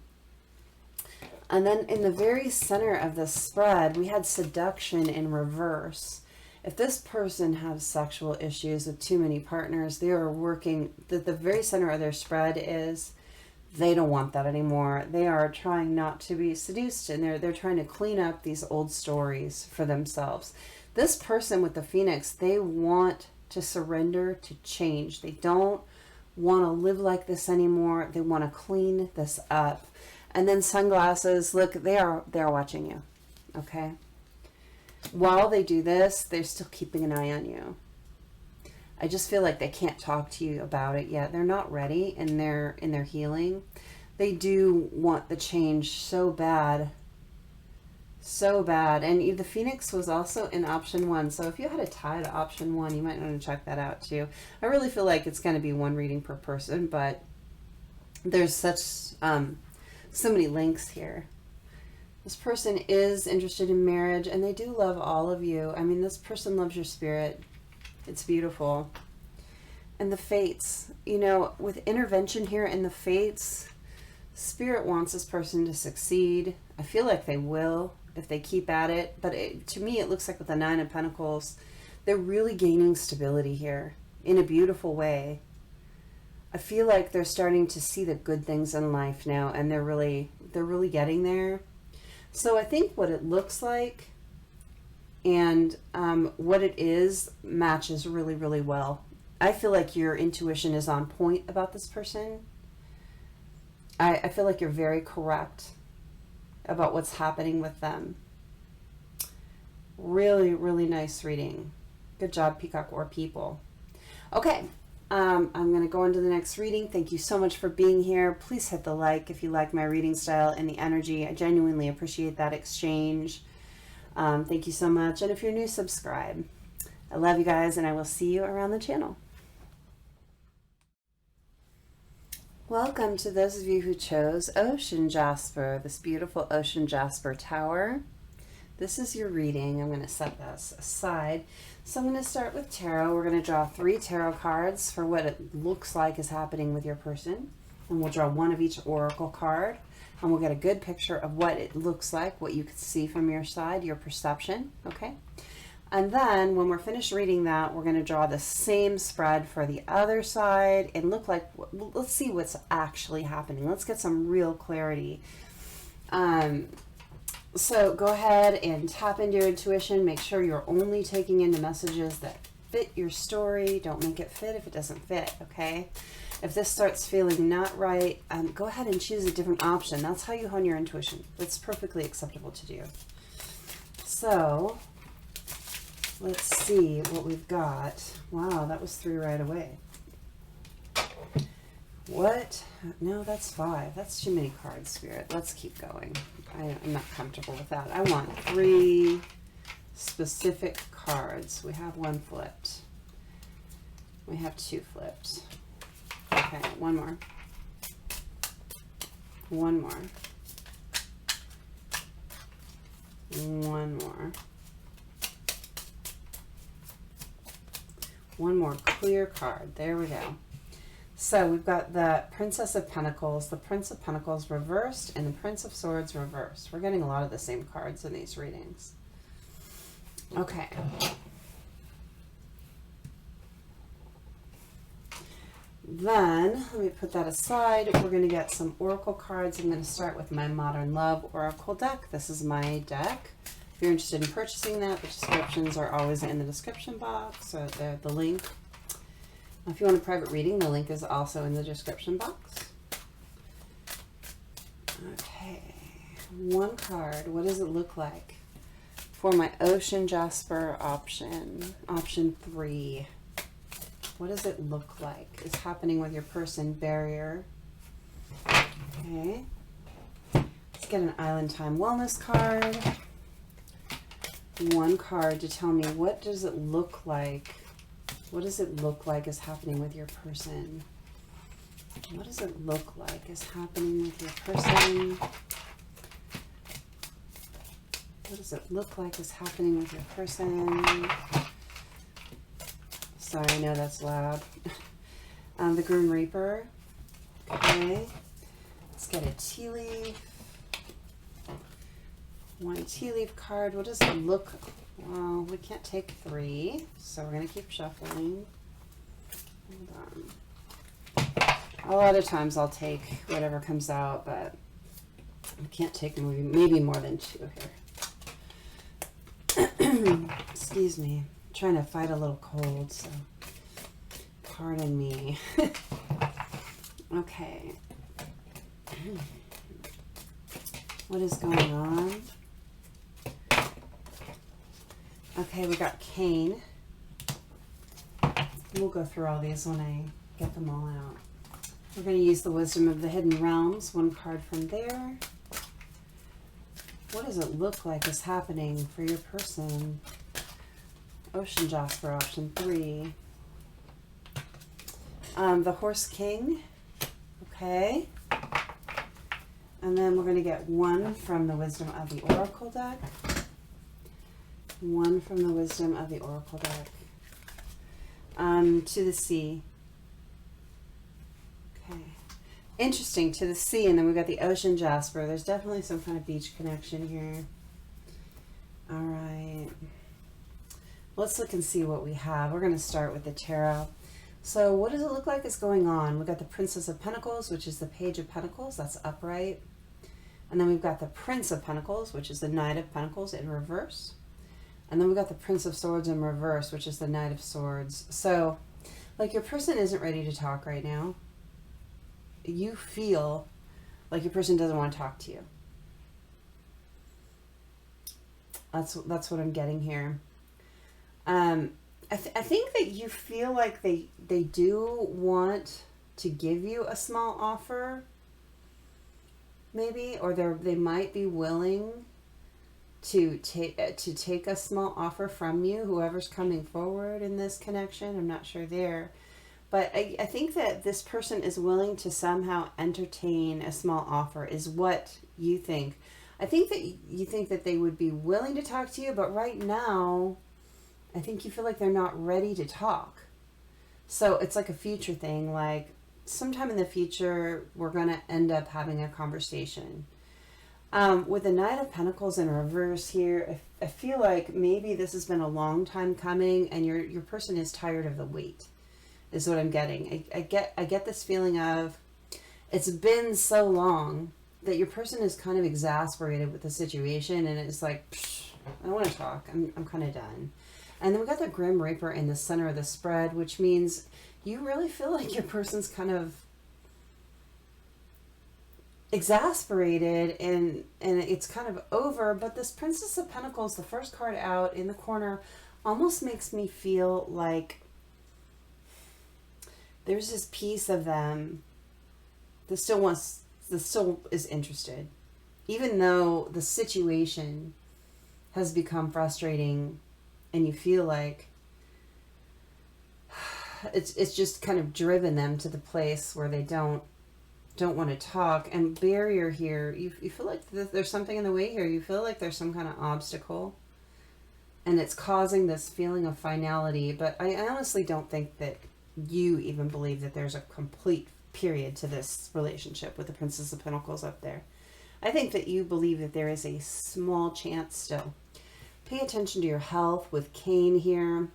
Speaker 1: And then in the very center of the spread, we had seduction in reverse. If this person has sexual issues with too many partners, they are working, the very center of their spread is they don't want that anymore. They are trying not to be seduced, and they're trying to clean up these old stories for themselves. This person with the Phoenix, they want to surrender, to change. They don't want to live like this anymore. They want to clean this up. And then sunglasses, look, they're watching you, okay? While they do this, they're still keeping an eye on you. I just feel like they can't talk to you about it yet. They're not ready in their healing. They do want the change so bad. So bad. And the Phoenix was also in option 1. So if you had a tie to option 1, you might want to check that out too. I really feel like it's going to be one reading per person, but there's such so many links here. This person is interested in marriage, and they do love all of you. I mean, this person loves your spirit. It's beautiful. And the fates, you know, with intervention here in the fates, Spirit wants this person to succeed. I feel like they will if they keep at it. But to me, it looks like with the 9 of Pentacles, they're really gaining stability here in a beautiful way. I feel like they're starting to see the good things in life now, and they're really getting there. So I think what it looks like and what it is matches really, really well. I feel like your intuition is on point about this person. I feel like you're very correct about what's happening with them. Really, really nice reading. Good job, Peacock Ore people. Okay, I'm going to go into the next reading. Thank you so much for being here. Please hit the like if you like my reading style and the energy. I genuinely appreciate that exchange. Thank you so much. And if you're new, subscribe. I love you guys, and I will see you around the channel. Welcome to those of you who chose Ocean Jasper, this beautiful Ocean Jasper tower. This is your reading. I'm going to set this aside. So I'm going to start with tarot. We're going to draw 3 tarot cards for what it looks like is happening with your person. And we'll draw 1 of each oracle card. And we'll get a good picture of what it looks like, what you can see from your side, your perception, okay? And then when we're finished reading that, we're going to draw the same spread for the other side and let's see what's actually happening. Let's get some real clarity. So go ahead and tap into your intuition. Make sure you're only taking into messages that fit your story. Don't make it fit if it doesn't fit, okay? If this starts feeling not right, go ahead and choose a different option. That's how you hone your intuition. It's perfectly acceptable to do. So let's see what we've got. Wow, that was 3 right away. What? No, that's 5. That's too many cards, Spirit. Let's keep going. I'm not comfortable with that. I want 3 specific cards. We have 1 flipped. We have 2 flipped. Okay, 1 more. 1 more. 1 more. 1 more clear card. There we go. So we've got the Princess of Pentacles, the Prince of Pentacles reversed, and the Prince of Swords reversed. We're getting a lot of the same cards in these readings. Okay. Then, let me put that aside. We're going to get some oracle cards. I'm going to start with my Modern Love Oracle deck. This is my deck. If you're interested in purchasing that, the descriptions are always in the description box, or the link. If you want a private reading, the link is also in the description box. Okay, 1 card. What does it look like for my Ocean Jasper option? Option 3. What does it look like is happening with your person? Barrier. Okay. Let's get an Island Time Wellness card. one card to tell me, what does it look like? What does it look like is happening with your person? What does it look like is happening with your person? What does it look like is happening with your person? Sorry, I know that's loud. The Grim Reaper. Okay. Let's get a tea leaf. One tea leaf card. What does it look like? Well, we can't take 3, so we're going to keep shuffling. Hold on. A lot of times I'll take whatever comes out, but I can't take maybe more than 2 here. Excuse me. I'm trying to fight a little cold, so pardon me. Okay. What is going on? Okay, we got Cain. We'll go through all these when I get them all out. We're going to use the Wisdom of the Hidden Realms, one card from there. What does it look like is happening for your person? Ocean Jasper, option 3. The Horse King. Okay. And then we're going to get one from the Wisdom of the Oracle deck. One from the Wisdom of the Oracle deck. To the Sea. Okay. Interesting, to the sea, and then we've got the Ocean Jasper. There's definitely some kind of beach connection here. All right. Let's look and see what we have. We're going to start with the tarot. So what does it look like is going on? We've got the Princess of Pentacles, which is the Page of Pentacles. That's upright. And then we've got the Prince of Pentacles, which is the Knight of Pentacles in reverse. And then we've got the Prince of Swords in reverse, which is the Knight of Swords. So, like, your person isn't ready to talk right now. You feel like your person doesn't want to talk to you. That's what I'm getting here. I think that you feel like they do want to give you a small offer, maybe, or they might be willing to take a small offer from you, whoever's coming forward in this connection. I'm not sure there. But I think that this person is willing to somehow entertain a small offer, is what you think. I think that you think that they would be willing to talk to you, but right now, I think you feel like they're not ready to talk. So it's like a future thing, like sometime in the future, we're going to end up having a conversation. With the Knight of Pentacles in reverse here, I feel like maybe this has been a long time coming and your person is tired of the wait, is what I'm getting. I get this feeling of it's been so long that your person is kind of exasperated with the situation and it's like, I don't want to talk. I'm kind of done. And then we got the Grim Reaper in the center of the spread, which means you really feel like your person's kind of exasperated and it's kind of over. But this Princess of Pentacles, the first card out in the corner, almost makes me feel like there's this piece of them that still is interested, even though the situation has become frustrating and you feel like it's just kind of driven them to the place where they don't want to talk. And barrier here, you feel like there's something in the way here. You feel like there's some kind of obstacle and it's causing this feeling of finality. But I honestly don't think that you even believe that there's a complete period to this relationship with the Princess of Pentacles up there. I think that you believe that there is a small chance still. Pay attention to your health with Cain here.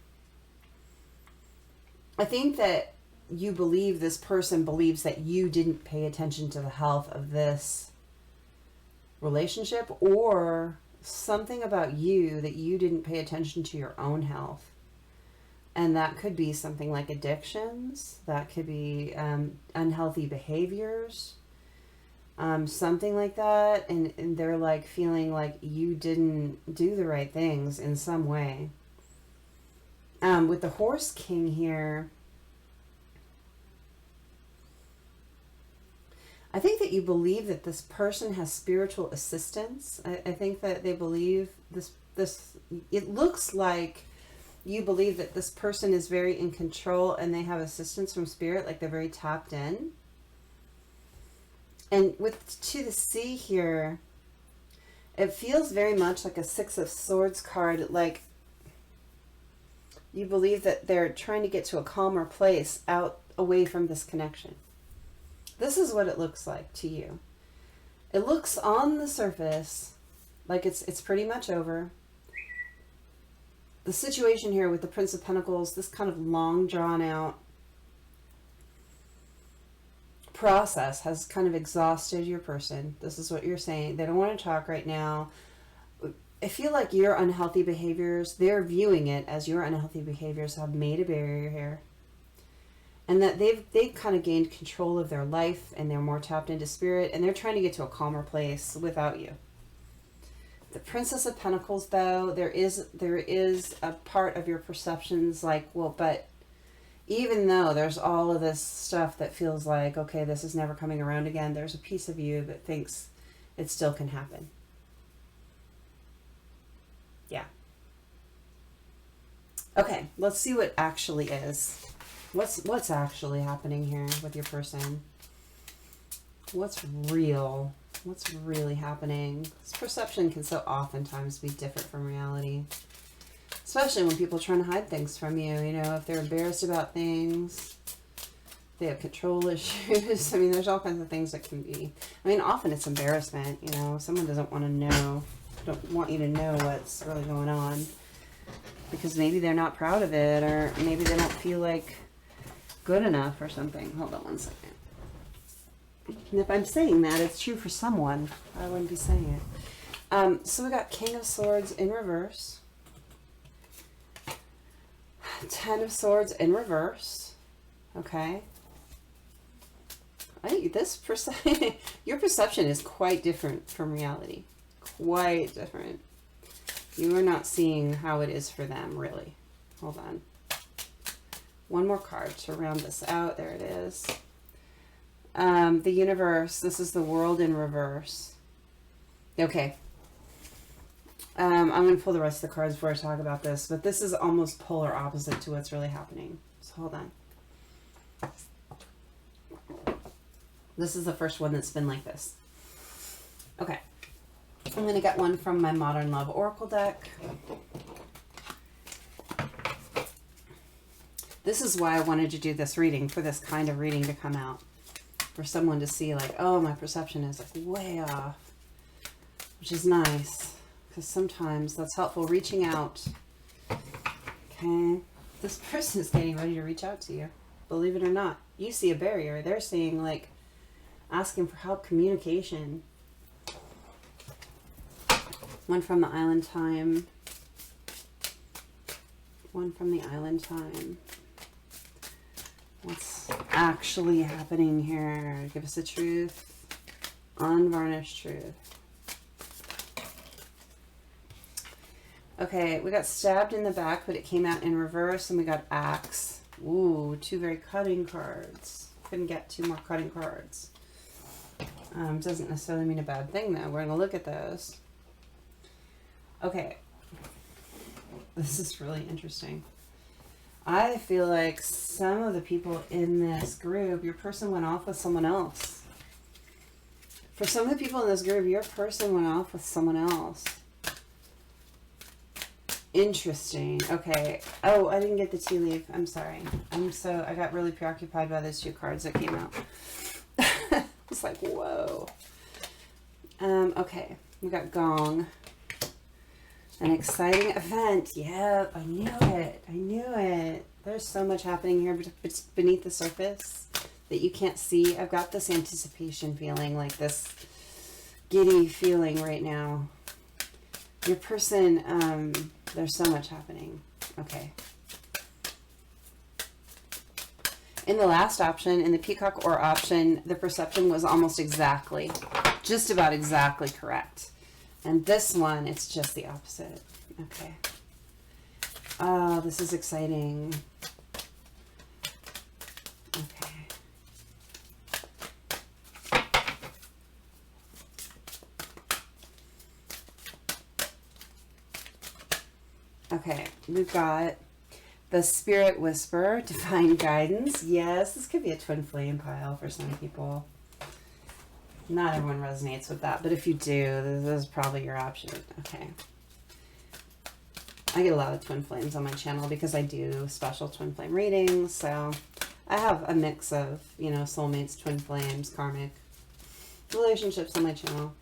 Speaker 1: I think that you believe this person believes that you didn't pay attention to the health of this relationship, or something about you that you didn't pay attention to your own health. And that could be something like addictions. That could be unhealthy behaviors. Something like that. And they're like feeling like you didn't do the right things in some way. With the Horse King here, I think that you believe that this person has spiritual assistance. I think that they believe this it looks like you believe that this person is very in control and they have assistance from spirit, like they're very tapped in. And with to the sea here, it feels very much like a Six of Swords card, like you believe that they're trying to get to a calmer place out away from this connection. This is what it looks like to you. It looks on the surface like it's pretty much over. The situation here with the Prince of Pentacles, this kind of long drawn out process has kind of exhausted your person. This is what you're saying. They don't want to talk right now. I feel like your unhealthy behaviors, they're viewing it as your unhealthy behaviors have made a barrier here. And that they've kind of gained control of their life and they're more tapped into spirit and they're trying to get to a calmer place without you. The Princess of Pentacles, though, there is a part of your perceptions like, well, but even though there's all of this stuff that feels like, okay, this is never coming around again, there's a piece of you that thinks it still can happen. Yeah. Okay, let's see what actually is. What's actually happening here with your person? What's real? What's really happening? This perception can so oftentimes be different from reality. Especially when people are trying to hide things from you. You know, if they're embarrassed about things, they have control issues. I mean, there's all kinds of things that can be. I mean, often it's embarrassment. You know, someone doesn't want to know, don't want you to know what's really going on. Because maybe they're not proud of it, or maybe they don't feel like good enough or something. Hold on one second. And if I'm saying that, it's true for someone. I wouldn't be saying it. So we got King of Swords in reverse. 10 of Swords in reverse. Okay. Your perception is quite different from reality. Quite different. You are not seeing how it is for them, really. Hold on. One more card to round this out. There it is. The universe. This is the World in reverse. Okay. I'm going to pull the rest of the cards before I talk about this, but this is almost polar opposite to what's really happening. So hold on. This is the first one that's been like this. Okay. I'm going to get one from my Modern Love Oracle deck. This is why I wanted to do this reading, for this kind of reading to come out. For someone to see like, oh, my perception is like way off. Which is nice. Because sometimes that's helpful. Reaching out. Okay. This person is getting ready to reach out to you. Believe it or not. You see a barrier. They're seeing like, asking for help, communication. One from the Island Time. One from the Island Time. What's actually happening here? Give us the truth. Unvarnished truth. Okay, we got stabbed in the back, but it came out in reverse, and we got axe. Ooh, two very cutting cards. Couldn't get two more cutting cards. Doesn't necessarily mean a bad thing, though. We're going to look at those. Okay. This is really interesting. I feel like some of the people in this group, your person went off with someone else. For some of the people in this group, your person went off with someone else. Interesting. Okay. Oh, I didn't get the tea leaf. I'm sorry. I got really preoccupied by those two cards that came out. It's like, whoa. Okay. We got Gong. An exciting event. Yep, I knew it. I knew it. There's so much happening here beneath the surface that you can't see. I've got this anticipation feeling, like this giddy feeling right now. Your person, there's so much happening. Okay. In the last option, in the Peacock Ore option, the perception was almost exactly, just about exactly correct. And this one, it's just the opposite. Okay. Oh, this is exciting. Okay. Okay, we've got the Spirit Whisperer, Divine Guidance. Yes, this could be a twin flame pile for some people. Not everyone resonates with that, but if you do, this is probably your option. Okay. I get a lot of twin flames on my channel because I do special twin flame readings, so I have a mix of, you know, soulmates, twin flames, karmic relationships on my channel.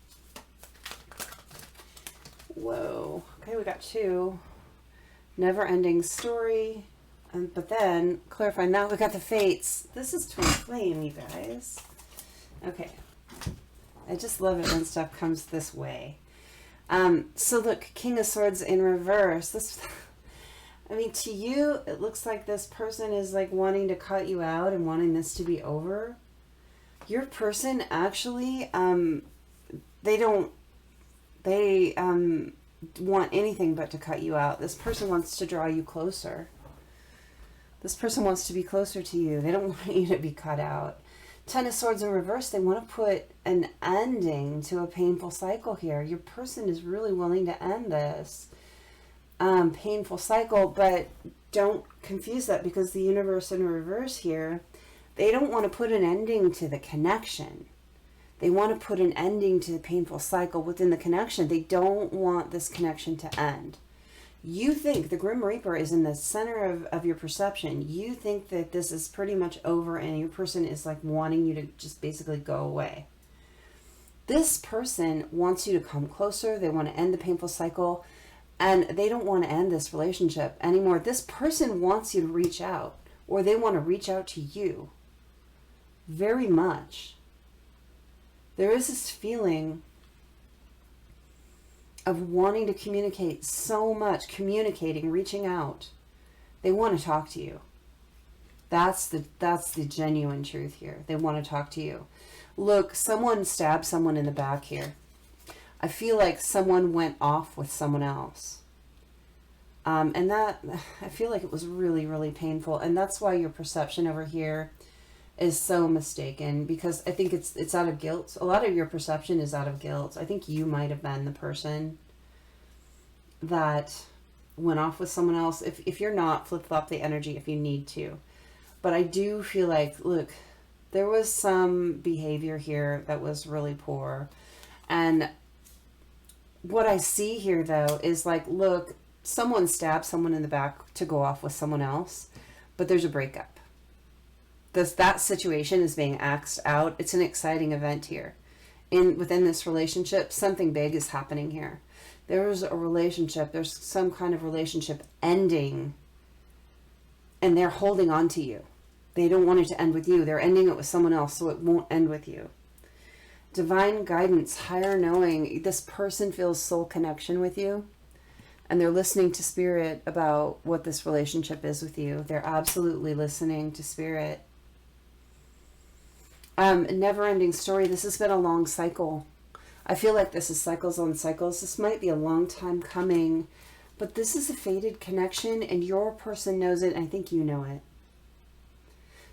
Speaker 1: Whoa. Okay, we got 2. Never-ending story. But then, clarifying that, we got the Fates. This is twin flame, you guys. Okay. I just love it when stuff comes this way. So look, King of Swords in reverse. This, I mean, to you, it looks like this person is like wanting to cut you out and wanting this to be over. Your person actually, they want anything but to cut you out. This person wants to draw you closer. This person wants to be closer to you. They don't want you to be cut out. 10 of Swords in reverse, they want to put an ending to a painful cycle here. Your person is really willing to end this painful cycle, but don't confuse that, because the universe in reverse here, they don't want to put an ending to the connection. They want to put an ending to the painful cycle within the connection. They don't want this connection to end. You think the Grim Reaper is in the center of your perception. You think that this is pretty much over and your person is like wanting you to just basically go away. This person wants you to come closer. They want to end the painful cycle, and they don't want to end this relationship anymore. This person wants you to reach out, or they want to reach out to you very much. There is this feeling of wanting to communicate so much, communicating, reaching out. They want to talk to you. That's the genuine truth here. They want to talk to you. Look, someone stabbed someone in the back here. I feel like someone went off with someone else. And that, I feel like it was really, really painful. And that's why your perception over here is so mistaken, because I think it's out of guilt. A lot of your perception is out of guilt. I think you might have been the person that went off with someone else. If you're not, flip-flop the energy if you need to. But I do feel like, look, there was some behavior here that was really poor. And what I see here, though, is like, look, someone stabbed someone in the back to go off with someone else, but there's a breakup. That situation is being axed out. It's an exciting event here. Within this relationship, something big is happening here. There's a relationship. There's some kind of relationship ending, and they're holding on to you. They don't want it to end with you. They're ending it with someone else, so it won't end with you. Divine guidance, higher knowing. This person feels soul connection with you, and they're listening to spirit about what this relationship is with you. They're absolutely listening to spirit. Never-ending story. This has been a long cycle. I feel like this is cycles on cycles. This might be a long time coming, but this is a fated connection, and your person knows it, and I think you know it.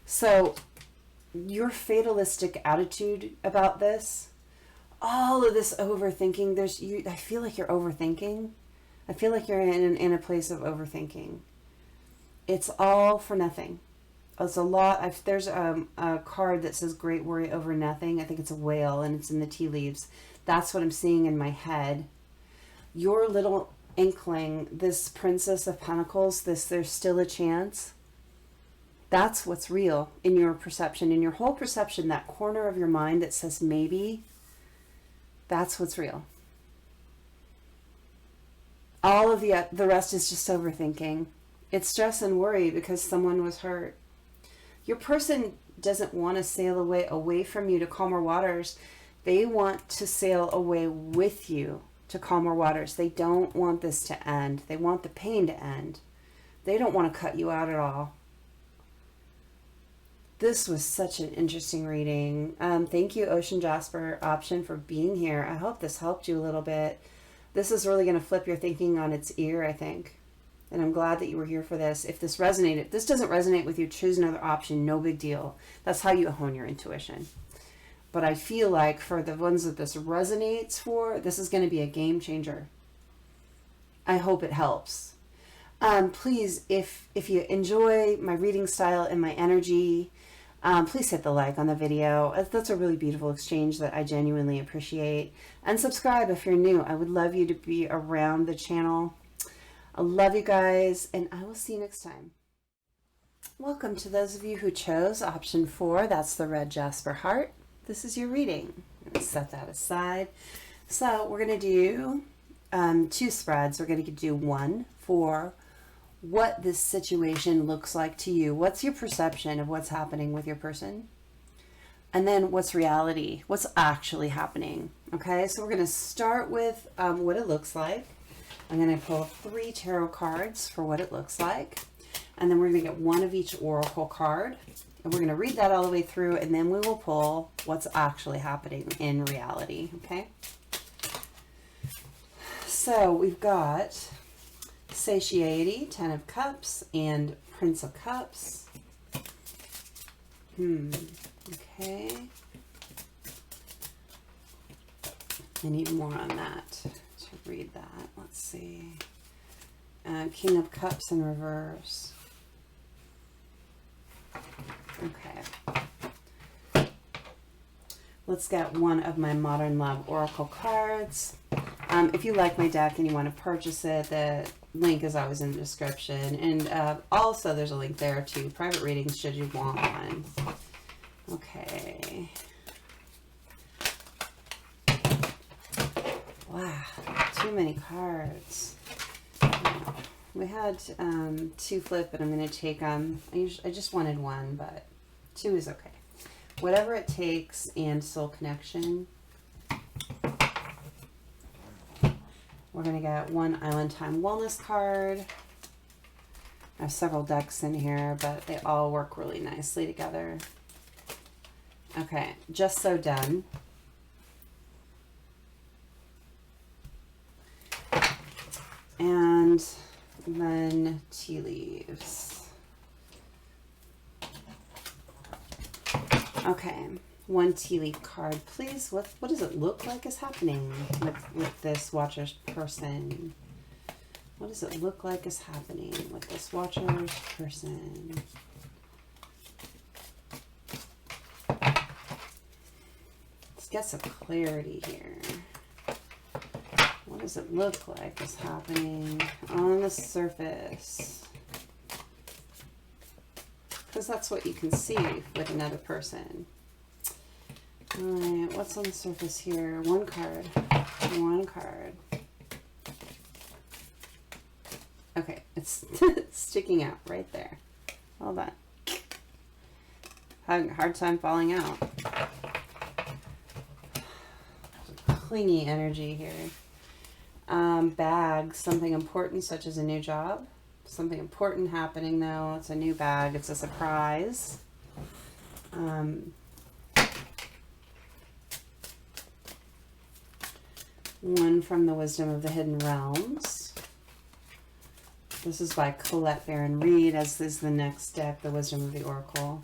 Speaker 1: So your fatalistic attitude about this, all of this overthinking, I feel like you're overthinking. I feel like you're in a place of overthinking. It's all for nothing. It's a lot. There's a card that says great worry over nothing. I think it's a whale, and it's in the tea leaves. That's what I'm seeing in my head. Your little inkling, this Princess of Pentacles, there's still a chance. That's what's real in your perception, in your whole perception, that corner of your mind that says maybe, that's what's real. All of the rest is just overthinking. It's stress and worry because someone was hurt. Your person doesn't want to sail away from you to calmer waters. They want to sail away with you to calmer waters. They don't want this to end. They want the pain to end. They don't want to cut you out at all. This was such an interesting reading. Thank you, Ocean Jasper Option, for being here. I hope this helped you a little bit. This is really going to flip your thinking on its ear, I think. And I'm glad that you were here for this. If this resonated, if this doesn't resonate with you, choose another option. No big deal. That's how you hone your intuition. But I feel like for the ones that this resonates for, this is going to be a game changer. I hope it helps. Please, if you enjoy my reading style and my energy, please hit the like on the video. That's a really beautiful exchange that I genuinely appreciate. And subscribe if you're new. I would love you to be around the channel. I love you guys, and I will see you next time. Welcome to those of you who chose option 4. That's the Red Jasper Heart. This is your reading. I'm going to set that aside. So we're going to do 2 spreads. We're going to do one for what this situation looks like to you. What's your perception of what's happening with your person? And then what's reality? What's actually happening? Okay, so we're going to start with what it looks like. I'm going to pull 3 tarot cards for what it looks like. And then we're going to get one of each oracle card. And we're going to read that all the way through, and then we will pull what's actually happening in reality. Okay? So we've got Satiety, 10 of Cups, and Prince of Cups. Okay. I need more on that to read that. Let's see. King of Cups in reverse. Okay. Let's get one of my Modern Love Oracle cards. If you like my deck and you want to purchase it, the link is always in the description. And also there's a link there to private readings should you want one. Okay. Wow, too many cards. We had 2 flip, but I'm going to take them. I just wanted 1, but 2 is okay. Whatever it takes, and Soul Connection. We're going to get 1 Island Time Wellness card. I have several decks in here, but they all work really nicely together. Okay, Just So Done. And then Tea Leaves. Okay, 1 tea leaf card, please. What does it look like is happening with this watcher's person? What does it look like is happening with this watcher's person? Let's get some clarity here. What does it look like is happening on the surface? Because that's what you can see with another person. All right, what's on the surface here? 1 card. 1 card. Okay, it's sticking out right there. Hold on. Having a hard time falling out. Clingy energy here. Bag, something important such as a new job. Something important happening though. It's a new bag. It's a surprise. One from the Wisdom of the Hidden Realms. This is by Colette Baron Reed, as is the next deck, the Wisdom of the Oracle.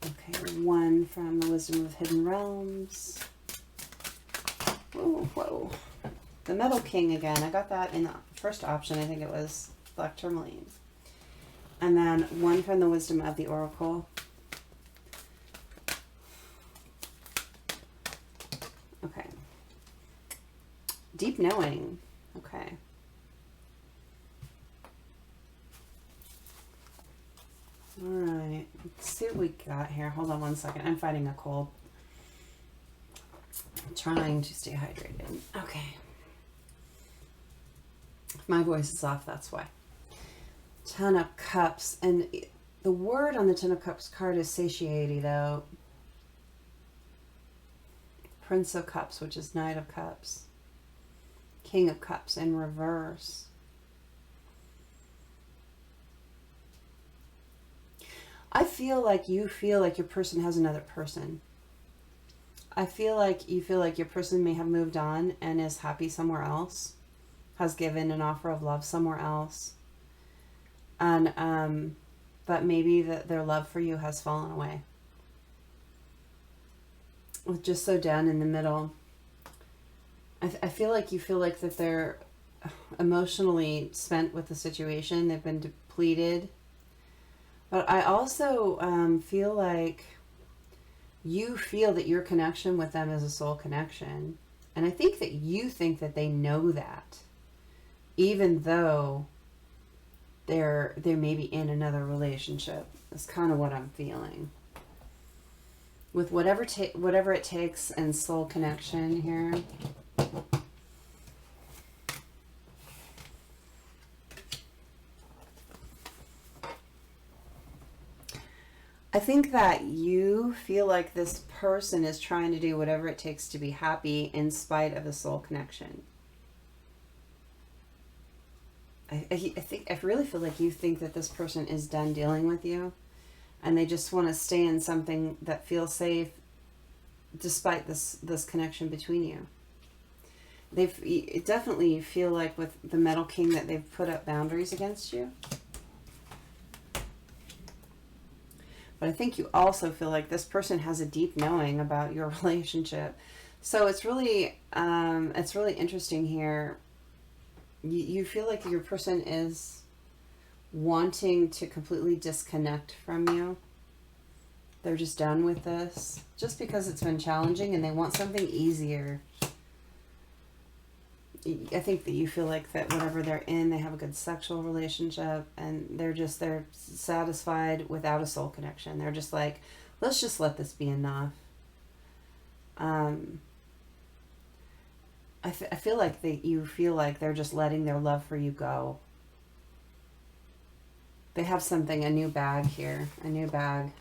Speaker 1: Okay, 1 from the Wisdom of Hidden Realms. Whoa, whoa. The Metal King again. I got that in the first option. I think it was Black Tourmaline. And then 1 from the Wisdom of the Oracle. Okay. Deep Knowing. Okay. All right. Let's see what we got here. Hold on 1 second. I'm fighting a cold. I'm trying to stay hydrated. Okay. If my voice is off, that's why. 10 of Cups. And the word on the 10 of Cups card is satiety, though. Prince of Cups, which is Knight of Cups. King of Cups in reverse. I feel like you feel like your person has another person. I feel like you feel like your person may have moved on and is happy somewhere else, has given an offer of love somewhere else, and but maybe their love for you has fallen away. With Just So Done in the middle, I feel like you feel like that they're emotionally spent with the situation. They've been depleted. But I also feel like you feel that your connection with them is a soul connection. And I think that you think that they know that, even though they're maybe in another relationship. That's kind of what I'm feeling. With whatever it takes and soul connection here. I think that you feel like this person is trying to do whatever it takes to be happy in spite of the soul connection. I really feel like you think that this person is done dealing with you, and they just want to stay in something that feels safe despite this connection between you. It definitely feel like with the Metal King that they've put up boundaries against you. But I think you also feel like this person has a deep knowing about your relationship. So it's really interesting here. You feel like your person is wanting to completely disconnect from you. They're just done with this just because it's been challenging and they want something easier. I think that you feel like that whatever they're in, they have a good sexual relationship and they're satisfied without a soul connection. They're just like, let's just let this be enough. I feel like you feel like they're just letting their love for you go. They have something, a new bag here, a new bag.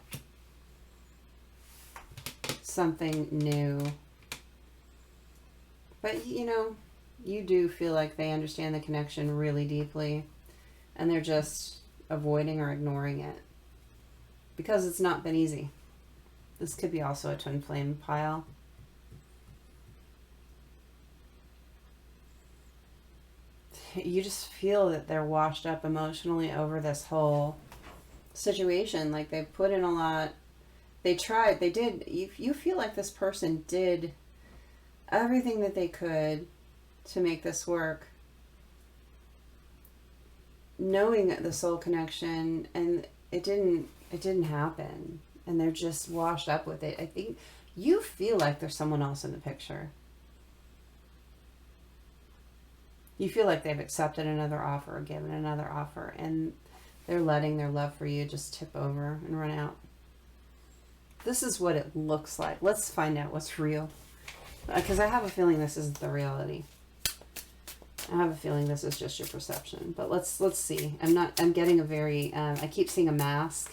Speaker 1: Something new. But, you know, you do feel like they understand the connection really deeply and they're just avoiding or ignoring it because it's not been easy. This could be also a twin flame pile. You just feel that they're washed up emotionally over this whole situation. Like they've put in a lot. They tried, they did. You feel like this person did everything that they could to make this work, knowing the soul connection, and it didn't happen, and they're just washed up with it. I think you feel like there's someone else in the picture. You feel like they've accepted another offer or given another offer, and they're letting their love for you just tip over and run out. This is what it looks like. Let's find out what's real, because I have a feeling this isn't the reality. I have a feeling this is just your perception, but let's see. I'm getting a very, I keep seeing a mask.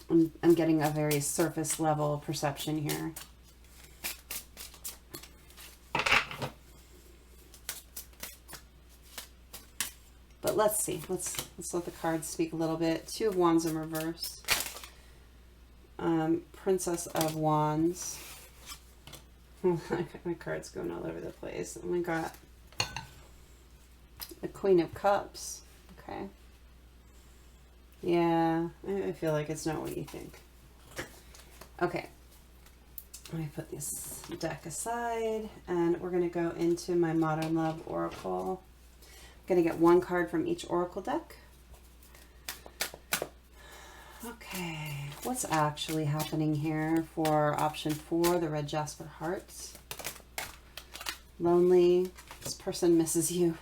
Speaker 1: I'm getting a very surface level perception here. But let's see. Let's let the cards speak a little bit. Two of Wands in reverse. Princess of Wands. My cards going all over the place. And we got the Queen of Cups. Okay. Yeah, I feel like it's not what you think. Okay. Let me put this deck aside, and we're going to go into my Modern Love Oracle. I'm going to get one card from each Oracle deck. Okay, what's actually happening here for option 4, the Red Jasper Heart? Lonely. This person misses you.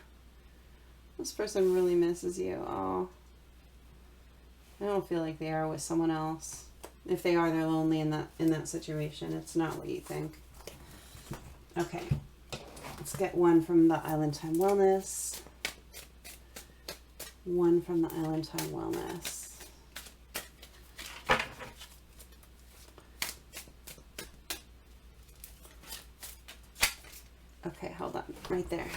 Speaker 1: This person really misses you. Oh, I don't feel like they are with someone else. If they are, they're lonely in that situation. It's not what you think. Okay, let's get one from the Island Time Wellness. One from the Island Time Wellness. Okay, hold on. Right there.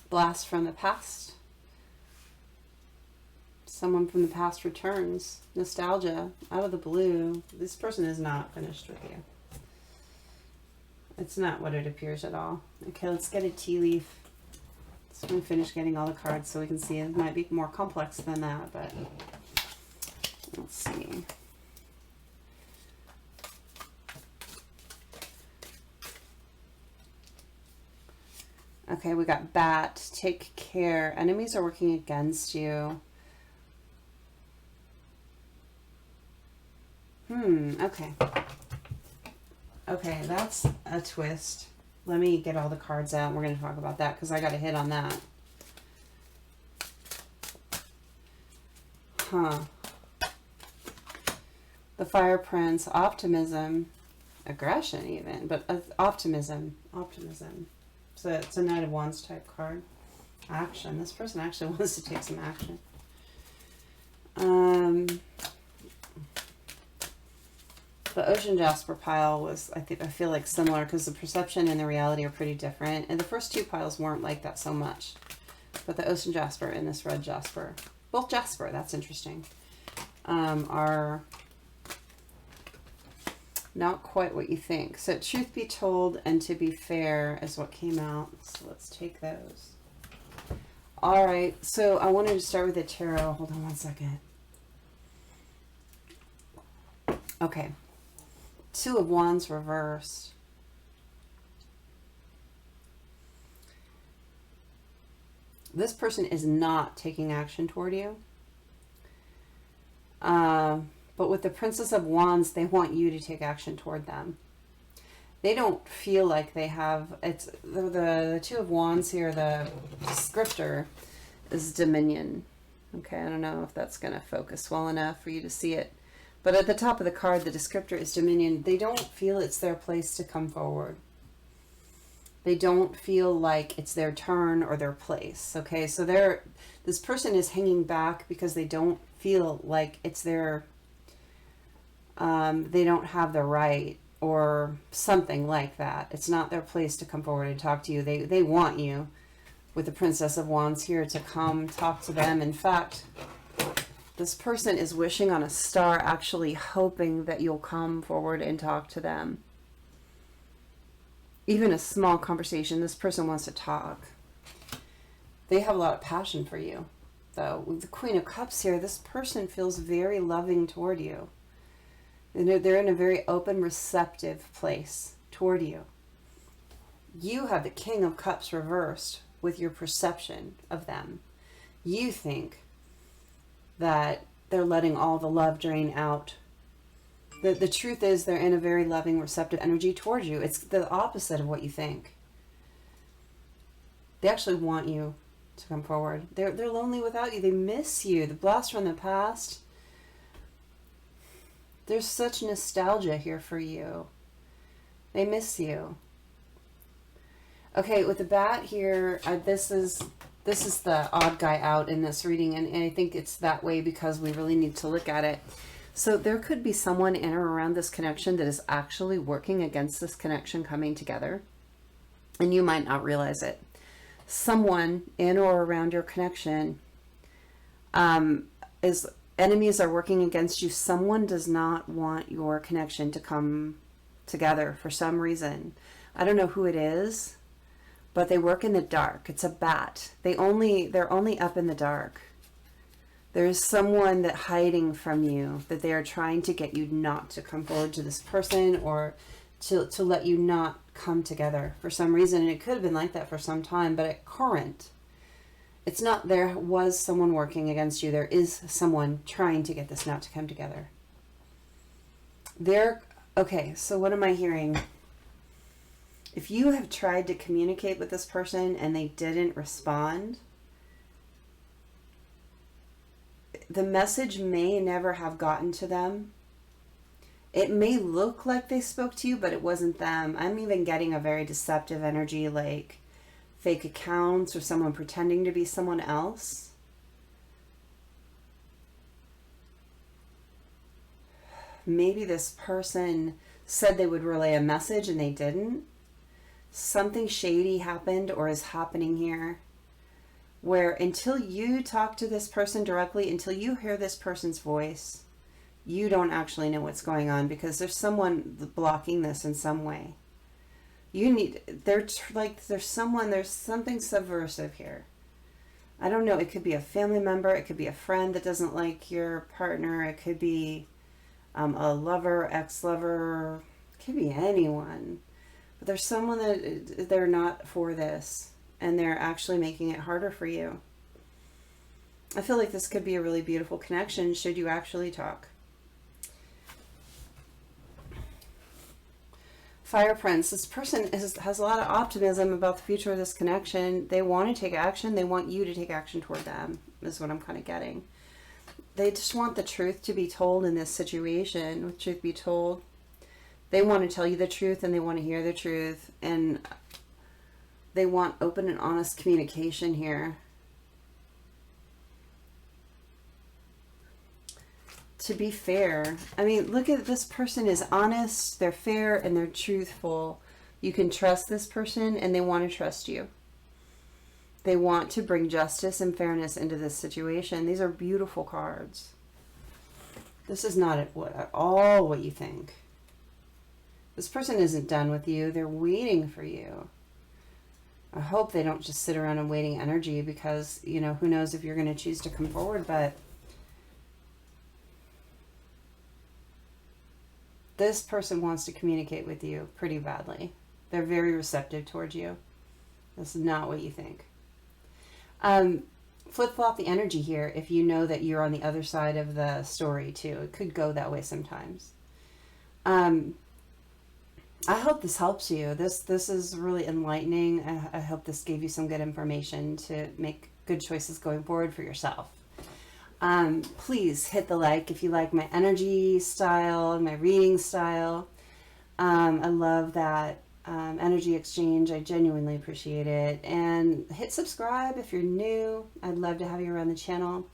Speaker 1: Blast from the past. Someone from the past returns. Nostalgia. Out of the blue. This person is not finished with you. It's not what it appears at all. Okay, let's get a tea leaf. So I'm going to finish getting all the cards so we can see. It might be more complex than that, but let's see. Okay, we got bat. Take care. Enemies are working against you. Okay. Okay, that's a twist. Let me get all the cards out. We're going to talk about that because I got a hit on that. Huh. The Fire Prince, optimism, aggression even, but optimism. So it's a Knight of Wands type card. Action. This person actually wants to take some action. The Ocean Jasper pile was, I feel like similar because the perception and the reality are pretty different. And the first two piles weren't like that so much. But the Ocean Jasper and this Red Jasper, both Jasper, that's interesting, are not quite what you think. So truth be told and to be fair is what came out. So let's take those. All right, so I wanted to start with the tarot. Hold on one second. Okay. Two of Wands reversed. This person is not taking action toward you. But with the Princess of Wands, they want you to take action toward them. They don't feel like they have, it's the Two of Wands here, the descriptor is dominion. Okay, I don't know if that's going to focus well enough for you to see it. But at the top of the card, the descriptor is dominion. They don't feel it's their place to come forward. They don't feel like it's their turn or their place. Okay, so this person is hanging back because they don't feel like it's their, they don't have the right or something like that. It's not their place to come forward and talk to you. They want you, with the Princess of Wands here, to come talk to them. In fact, this person is wishing on a star, actually hoping that you'll come forward and talk to them. Even a small conversation, this person wants to talk. They have a lot of passion for you, though. With the Queen of Cups here, this person feels very loving toward you. They're in a very open, receptive place toward you. You have the King of Cups reversed with your perception of them. You think that they're letting all the love drain out. The truth is they're in a very loving, receptive energy towards you. It's the opposite of what you think. They actually want you to come forward. They're lonely without you. They miss you. The blast from the past. There's such nostalgia here for you. They miss you. Okay, with the bat here, this is the odd guy out in this reading, and I think it's that way because we really need to look at it. So there could be someone in or around this connection that is actually working against this connection coming together, and you might not realize it. Someone in or around your connection enemies are working against you. Someone does not want your connection to come together for some reason. I don't know who it is, but they work in the dark. It's a bat. They're only up in the dark. There's someone that hiding from you, that they are trying to get you not to come forward to this person, or to let you not come together for some reason. And it could have been like that for some time, but at current, it's not. There was someone working against you. There is someone trying to get this not to come together. Okay, so what am I hearing? If you have tried to communicate with this person and they didn't respond, the message may never have gotten to them. It may look like they spoke to you, but it wasn't them. I'm even getting a very deceptive energy, like fake accounts or someone pretending to be someone else. Maybe this person said they would relay a message and they didn't. Something shady happened or is happening here, where until you talk to this person directly, until you hear this person's voice, you don't actually know what's going on, because there's someone blocking this in some way. There's something subversive here. I don't know. It could be a family member. It could be a friend that doesn't like your partner. It could be a lover, ex-lover. It could be anyone. But there's someone that they're not for this. and they're actually making it harder for you. I feel like this could be a really beautiful connection should you actually talk. Fire Prince, this person has a lot of optimism about the future of this connection. They want to take action. They want you to take action toward them, is what I'm kind of getting. They just want the truth to be told in this situation. With truth be told, they want to tell you the truth, and they want to hear the truth, and they want open and honest communication here. To be fair, I mean, look at this person is honest, they're fair, and they're truthful. You can trust this person, and they want to trust you. They want to bring justice and fairness into this situation. These are beautiful cards. This is not at all what you think. This person isn't done with you. They're waiting for you. I hope they don't just sit around and waiting energy, because, you know, who knows if you're going to choose to come forward, but this person wants to communicate with you pretty badly. They're very receptive towards you. This is not what you think. Flip-flop the energy here if you know that you're on the other side of the story too. It could go that way sometimes. I hope this helps you. This is really enlightening. I hope this gave you some good information to make good choices going forward for yourself. Please hit the like if you like my energy style and my reading style. I love that energy exchange. I genuinely appreciate it. And hit subscribe if you're new. I'd love to have you around the channel.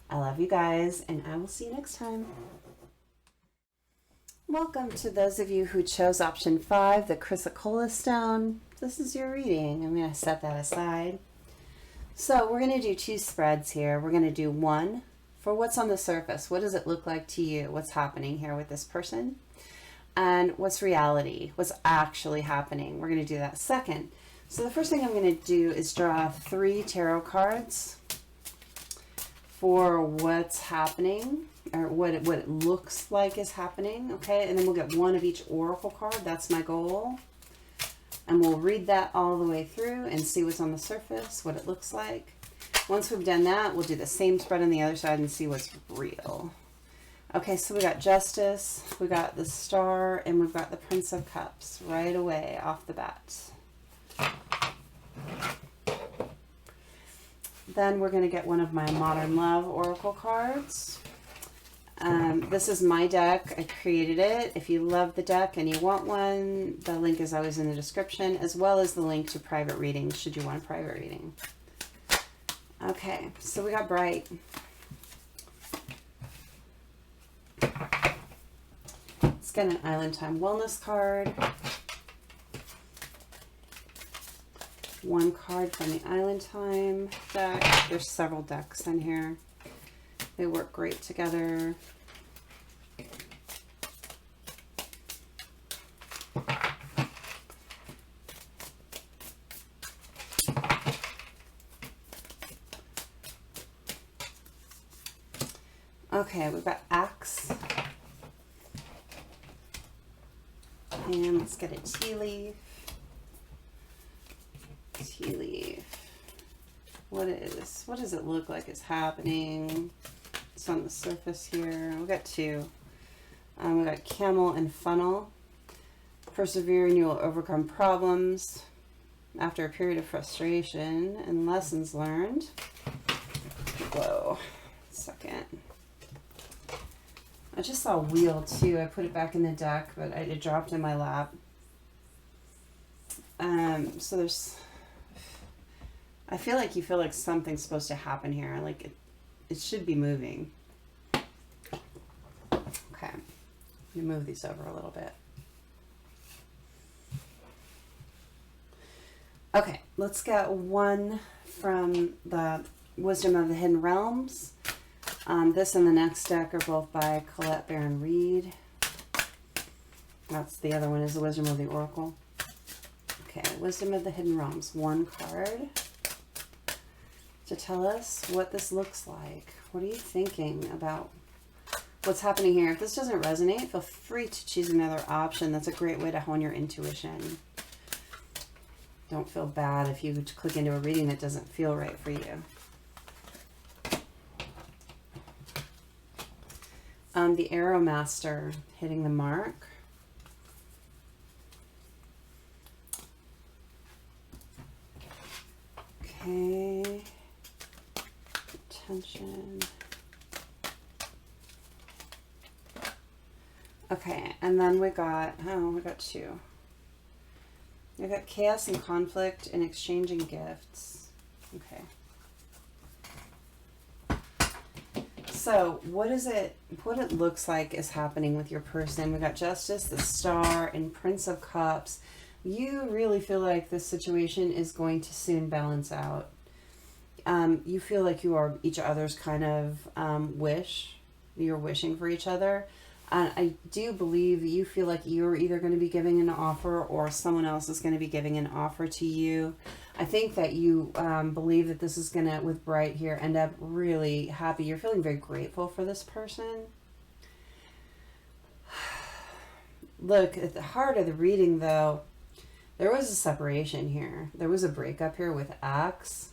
Speaker 1: I love you guys, and I will see you next time. Welcome to those of you who chose option 5, the Chrysacolla stone. This is your reading. I'm going to set that aside. So we're going to do 2 spreads here. We're going to do one for what's on the surface. What does it look like to you? What's happening here with this person? And what's reality? What's actually happening? We're going to do that second. So the first thing I'm going to do is draw 3 tarot cards for what's happening, or what it looks like is happening. Okay, and then we'll get 1 of each oracle card. That's my goal. And we'll read that all the way through and see what's on the surface, what it looks like. Once we've done that, we'll do the same spread on the other side and see what's real. Okay, so we got Justice, we got the Star, and we've got the Prince of Cups right away off the bat. Then we're going to get one of my Modern Love oracle cards. This is my deck. I created it. If you love the deck and you want one, the link is always in the description, as well as the link to private readings should you want a private reading. Okay, so we got Bright. Let's get an Island Time Wellness card. 1 card from the Island Time deck. There's several decks in here. They work great together. Okay, we've got Axe. And let's get a Tea Leaf. Tea Leaf. What does it look like is happening? It's on the surface here. We've got 2. We've got Camel and Funnel. Persevere and you will overcome problems after a period of frustration and lessons learned. Whoa. Second. I just saw Wheel too. I put it back in the deck, but it dropped in my lap. So there's, I feel like you feel like something's supposed to happen here. Like it should be moving. Okay. Let me move these over a little bit. Okay, let's get one from the Wisdom of the Hidden Realms. This and the next deck are both by Colette Baron Reed. That's the other one is the Wisdom of the Oracle. Okay, Wisdom of the Hidden Realms. 1 card to tell us what this looks like. What are you thinking about what's happening here? If this doesn't resonate, feel free to choose another option. That's a great way to hone your intuition. Don't feel bad if you click into a reading that doesn't feel right for you. The Arrow Master hitting the mark. Okay. Attention. Okay, and then we got two. We got chaos and conflict and exchanging gifts. Okay. So what it looks like is happening with your person. We got Justice, the Star, and Prince of Cups. You really feel like this situation is going to soon balance out. You feel like you are each other's kind of wish. You're wishing for each other. And I do believe you feel like you're either going to be giving an offer or someone else is going to be giving an offer to you. I think that you believe that this is going to, with Bright here, end up really happy. You're feeling very grateful for this person. Look, at the heart of the reading, though, there was a separation here. There was a breakup here with Axe.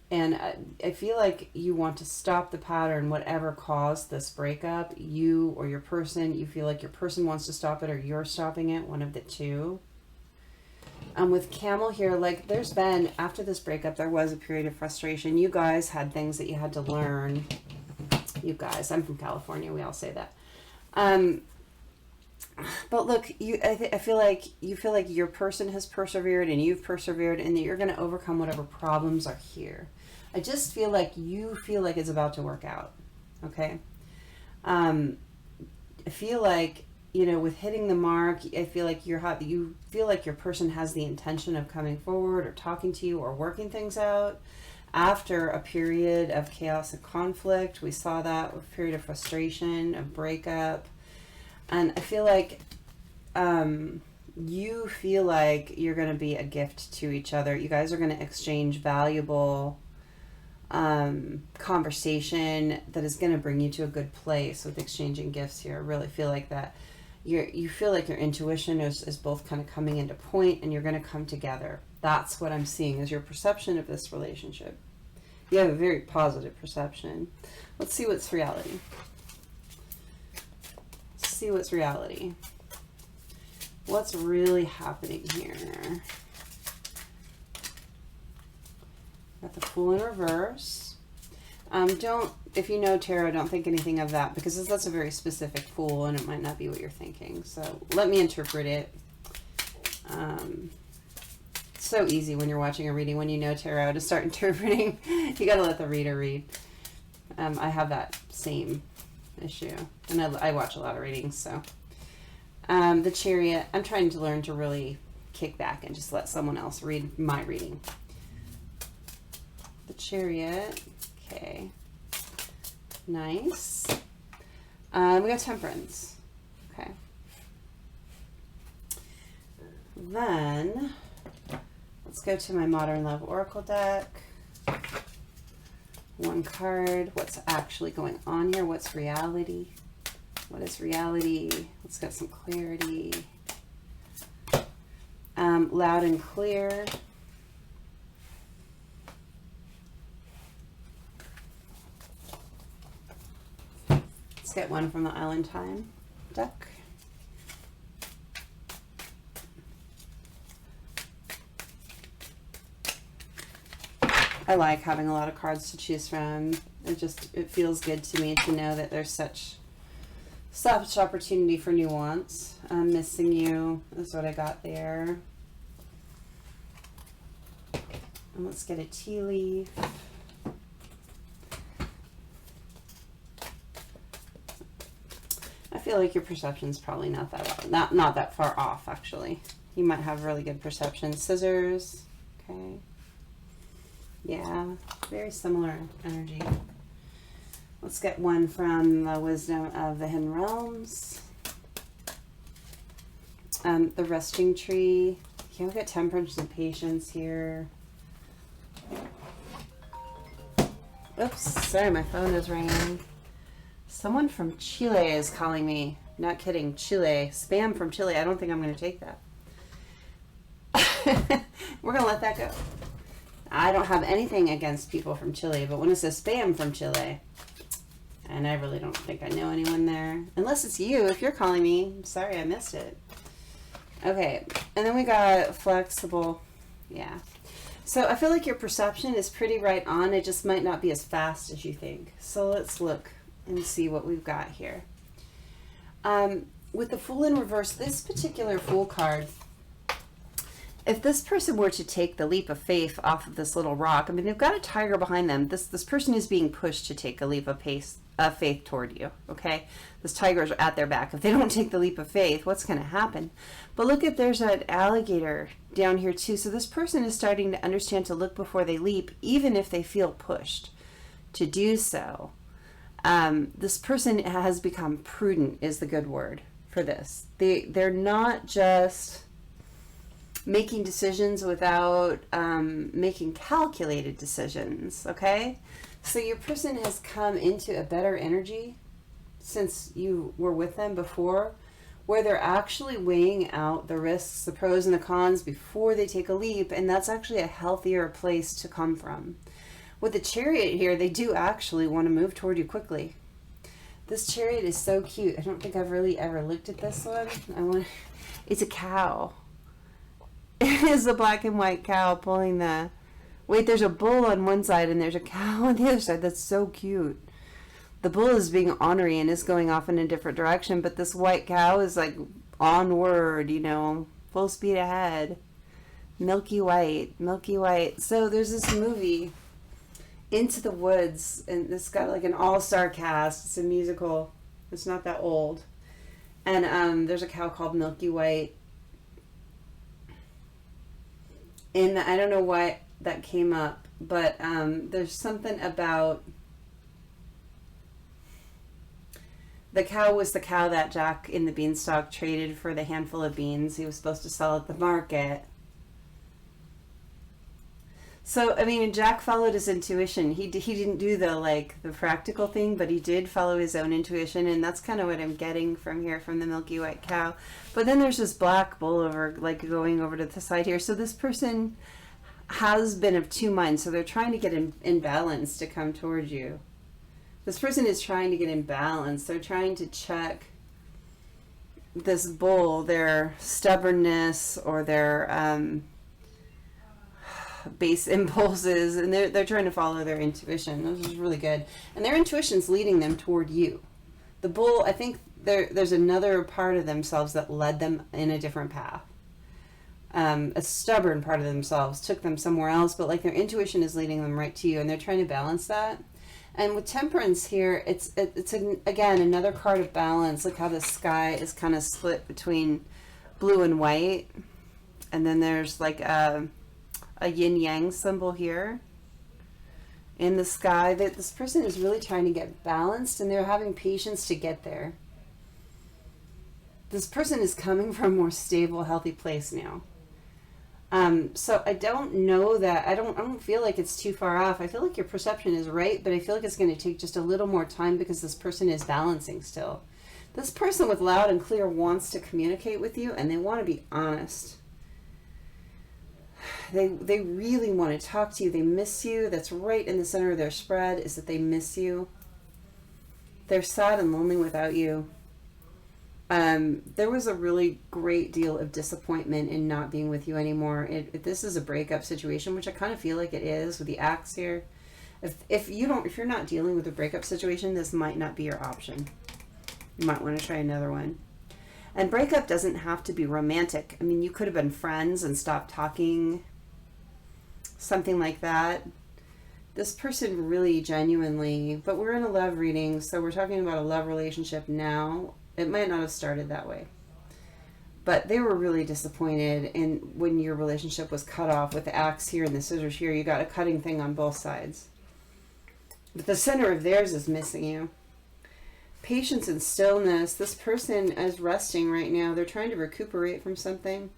Speaker 1: And I feel like you want to stop the pattern, whatever caused this breakup. You or your person, you feel like your person wants to stop it or you're stopping it, one of the two. With Camel here, like there's been, after this breakup, there was a period of frustration. You guys had things that you had to learn. You guys, I'm from California, we all say that. But look, I feel like you feel like your person has persevered and you've persevered and that you're going to overcome whatever problems are here. I just feel like you feel like it's about to work out. Okay. I feel like, you know, with hitting the mark, I feel like you feel like your person has the intention of coming forward or talking to you or working things out after a period of chaos and conflict. We saw that, a period of frustration, a breakup. And I feel like you feel like you're going to be a gift to each other. You guys are going to exchange valuable conversation that is going to bring you to a good place with exchanging gifts here. I really feel like that. You feel like your intuition is both kind of coming into point and you're going to come together. That's what I'm seeing as your perception of this relationship. You have a very positive perception. Let's see what's reality. See what's reality. What's really happening here? Got the Fool in reverse. If you know tarot, don't think anything of that because that's a very specific Fool and it might not be what you're thinking. So let me interpret it. It's so easy when you're watching a reading, when you know tarot, to start interpreting. You got to let the reader read. I have that same issue and I watch a lot of readings. So the Chariot, I'm trying to learn to really kick back and just let someone else read my reading. The Chariot, okay, nice. We got Temperance, okay. Then let's go to my Modern Love Oracle deck. One card. What's actually going on here? What's reality? What is reality? Let's get some clarity. Loud and clear. Let's get one from the Island Time deck. I like having a lot of cards to choose from. It feels good to me to know that there's such opportunity for nuance. Missing You is what I got there. And let's get a tea leaf. I feel like your perception's probably not that far off, actually. You might have really good perception. Scissors, okay. Yeah, very similar energy. Let's get one from the Wisdom of the Hidden Realms. The Resting Tree. Yeah, we got Temperance and Patience here. Oops, sorry, my phone is ringing. Someone from Chile is calling me. Not kidding, Chile. Spam from Chile. I don't think I'm going to take that. We're going to let that go. I don't have anything against people from Chile, but when it says spam from Chile, and I really don't think I know anyone there. Unless it's you. If you're calling me, I'm sorry I missed it. Okay, and then we got flexible. Yeah. So I feel like your perception is pretty right on. It just might not be as fast as you think. So let's look and see what we've got here. With the Fool in reverse, this particular Fool card, if this person were to take the leap of faith off of this little rock, I mean, they've got a tiger behind them. This person is being pushed to take a leap of faith toward you, okay? This tiger is at their back. If they don't take the leap of faith, what's going to happen? But look at, there's an alligator down here too. So this person is starting to understand to look before they leap, even if they feel pushed to do so. This person has become prudent, is the good word for this. They're not just making decisions without making calculated decisions, okay? So your person has come into a better energy since you were with them before, where they're actually weighing out the risks, the pros and the cons before they take a leap, and that's actually a healthier place to come from. With the Chariot here, they do actually want to move toward you quickly. This Chariot is so cute. I don't think I've really ever looked at this one. It's a cow. It is a black and white cow pulling the... Wait, there's a bull on one side and there's a cow on the other side. That's so cute. The bull is being ornery and is going off in a different direction, but this white cow is like onward, you know, full speed ahead. Milky white, milky white. So there's this movie, Into the Woods, and it's got like an all-star cast. It's a musical. It's not that old. And there's a cow called Milky White. And I don't know why that came up, but there's something about... The cow was the cow that Jack in the Beanstalk traded for the handful of beans he was supposed to sell at the market. So, I mean, Jack followed his intuition. He didn't do the practical thing, but he did follow his own intuition, and that's kind of what I'm getting from here, from the milky white cow. But then there's this black bull over, like, going over to the side here. So this person has been of two minds, so they're trying to get in balance to come towards you. This person is trying to get in balance. They're trying to check this bull, their stubbornness or their base impulses, and they're trying to follow their intuition. This is really good. And their intuition's leading them toward you. The bull, I think there's another part of themselves that led them in a different path. A stubborn part of themselves took them somewhere else, but like their intuition is leading them right to you, and they're trying to balance that. And with Temperance here, it's again, another card of balance. Look how the sky is kind of split between blue and white. And then there's like a yin-yang symbol here in the sky. That this person is really trying to get balanced, and they're having patience to get there. This person is coming from a more stable, healthy place now. So I don't know that, I don't feel like it's too far off. I feel like your perception is right, but I feel like it's going to take just a little more time because this person is balancing still. This person with loud and clear wants to communicate with you, and they want to be honest. They really want to talk to you. They miss you. That's right in the center of their spread, is that they miss you. They're sad and lonely without you. There was a really great deal of disappointment in not being with you anymore. This is a breakup situation, which I kind of feel like it is with the axe here. If you're not dealing with a breakup situation, this might not be your option. You might want to try another one. And breakup doesn't have to be romantic. I mean, you could have been friends and stopped talking, something like that. This person really genuinely, but we're in a love reading, so we're talking about a love relationship now. It might not have started that way, but they were really disappointed in when your relationship was cut off. With the axe here and the scissors here, you got a cutting thing on both sides. But the center of theirs is missing you. Patience and stillness. This person is resting right now. They're trying to recuperate from something,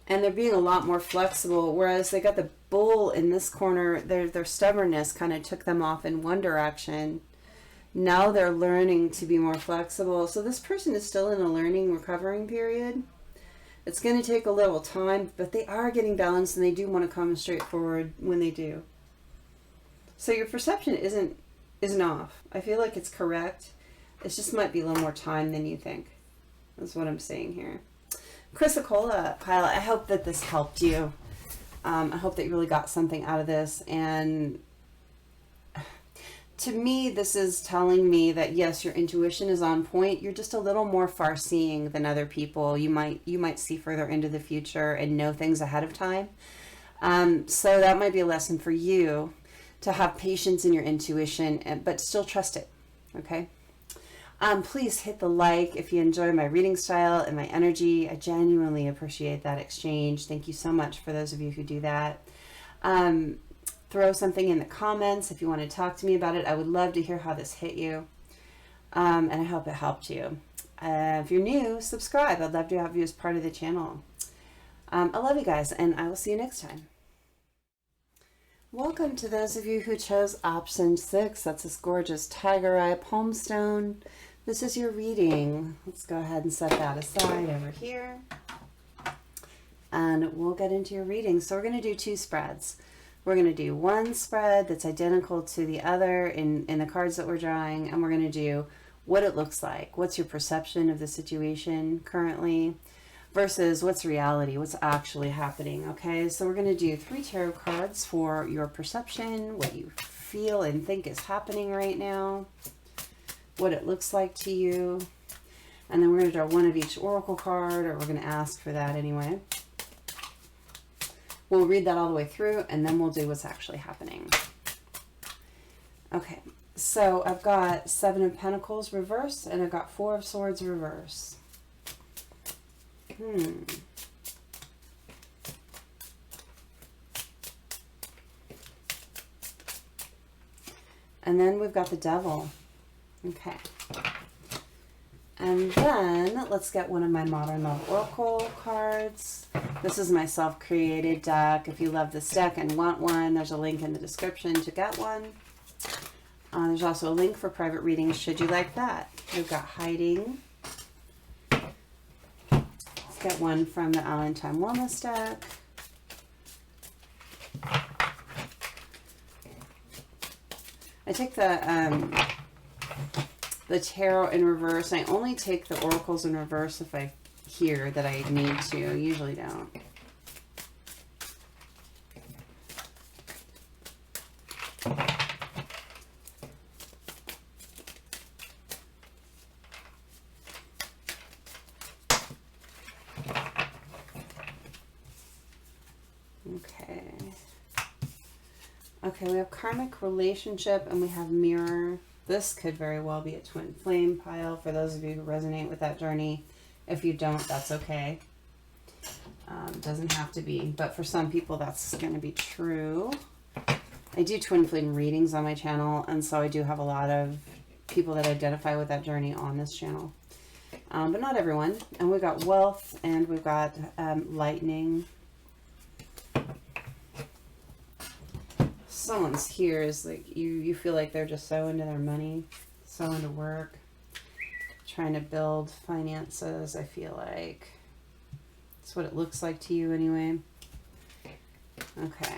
Speaker 1: and they're being a lot more flexible, whereas they got the bull in this corner. Their stubbornness kind of took them off in one direction. Now they're learning to be more flexible. So this person is still in a learning, recovering period. It's going to take a little time, but they are getting balanced and they do want to come straight forward when they do. So your perception isn't off. I feel like it's correct. It just might be a little more time than you think. That's what I'm saying here. Chrysacolla pile, I hope that this helped you. I hope that you really got something out of this. And to me, this is telling me that yes, your intuition is on point. You're just a little more far-seeing than other people. You might see further into the future and know things ahead of time. So that might be a lesson for you, to have patience in your intuition, but still trust it. Okay. Please hit the like if you enjoy my reading style and my energy. I genuinely appreciate that exchange. Thank you so much for those of you who do that. Throw something in the comments if you want to talk to me about it. I would love to hear how this hit you. And I hope it helped you. If you're new, subscribe. I'd love to have you as part of the channel. I love you guys, and I will see you next time. Welcome to those of you who chose option 6. That's this gorgeous Tigereye palm stone. This is your reading. Let's go ahead and set that aside over here. And we'll get into your reading. So we're going to do 2 spreads. We're going to do one spread that's identical to the other in the cards that we're drawing. And we're going to do what it looks like. What's your perception of the situation currently? Versus what's reality, what's actually happening, okay? So we're going to do 3 tarot cards for your perception, what you feel and think is happening right now, what it looks like to you, and then we're going to draw 1 of each oracle card, or we're going to ask for that anyway. We'll read that all the way through, and then we'll do what's actually happening. Okay, so I've got 7 of Pentacles reverse, and I've got 4 of Swords reverse. And then we've got the Devil. Okay. And then let's get one of my Modern Love Oracle cards. This is my self-created deck. If you love this deck and want one, there's a link in the description to get one. There's also a link for private readings should you like that. We've got Hiding. Get one from the Allentown Wellness deck. I take the tarot in reverse. I only take the oracles in reverse if I hear that I need to. I usually don't. Okay, we have karmic relationship and we have mirror. This could very well be a twin flame pile for those of you who resonate with that journey. If you don't, that's okay. Doesn't have to be, but for some people that's going to be true. I do twin flame readings on my channel, and so I do have a lot of people that identify with that journey on this channel. But not everyone. And we've got wealth and we've got lightning. Someone's here is like you feel like they're just so into their money, so into work, trying to build finances. I feel like that's what it looks like to you anyway. Okay.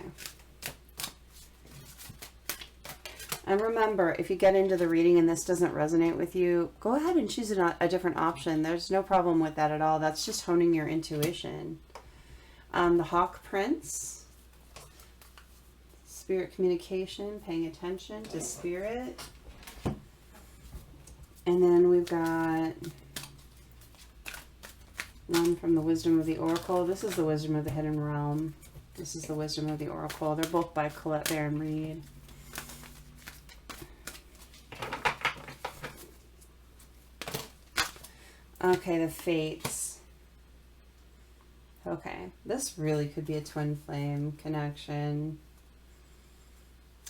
Speaker 1: And remember, if you get into the reading and this doesn't resonate with you, go ahead and choose a different option. There's no problem with that at all. That's just honing your intuition. The Hawk Prince. Spirit communication, paying attention to spirit. And then we've got one from the Wisdom of the Oracle. This is the Wisdom of the Hidden Realm. This is the Wisdom of the Oracle. They're both by Colette Baron Reed. Okay, the Fates. Okay, this really could be a twin flame connection.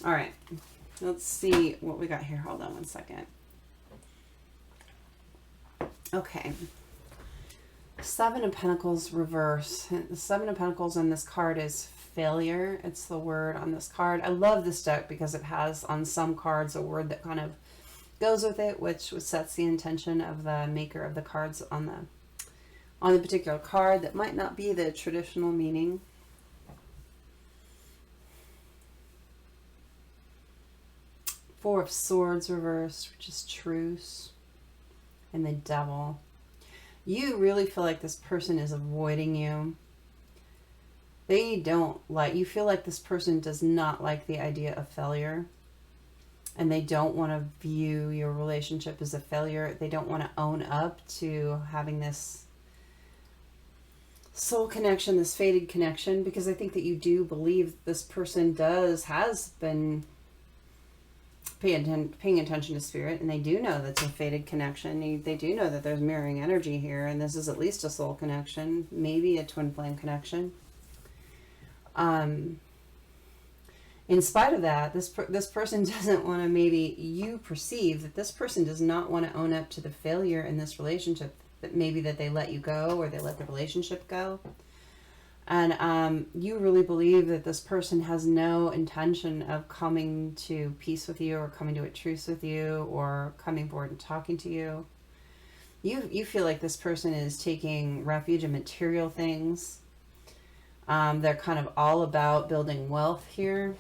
Speaker 1: All right, let's see what we got here. Hold on one second. Okay, 7 of Pentacles reverse. The 7 of Pentacles on this card is failure. It's the word on this card. I love this deck because it has on some cards a word that kind of goes with it, which sets the intention of the maker of the cards on on the particular card that might not be the traditional meaning. Four of Swords reversed, which is truce, and the Devil. You really feel like this person is avoiding you. They don't like, you feel like this person does not like the idea of failure, and they don't want to view your relationship as a failure. They don't want to own up to having this soul connection, this fated connection, because I think that you do believe this person has been paying attention to spirit, and they do know that's a fated connection. They do know that there's mirroring energy here, and this is at least a soul connection, maybe a twin flame connection. In spite of that, this person doesn't want to, maybe you perceive that this person does not want to own up to the failure in this relationship, that maybe that they let you go, or they let the relationship go. And you really believe that this person has no intention of coming to peace with you, or coming to a truce with you, or coming forward and talking to you. You feel like this person is taking refuge in material things. They're kind of all about building wealth here.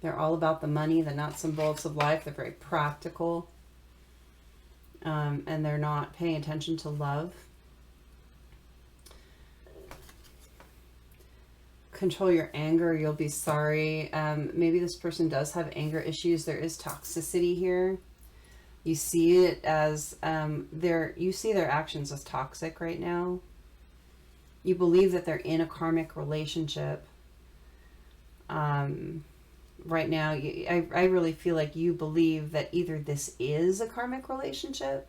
Speaker 1: They're all about the money, the nuts and bolts of life. They're very practical. And they're not paying attention to love. Control your anger, you'll be sorry. Maybe this person does have anger issues. There is toxicity here. You see it as, you see their actions as toxic right now. You believe that they're in a karmic relationship. Right now, I really feel like you believe that either this is a karmic relationship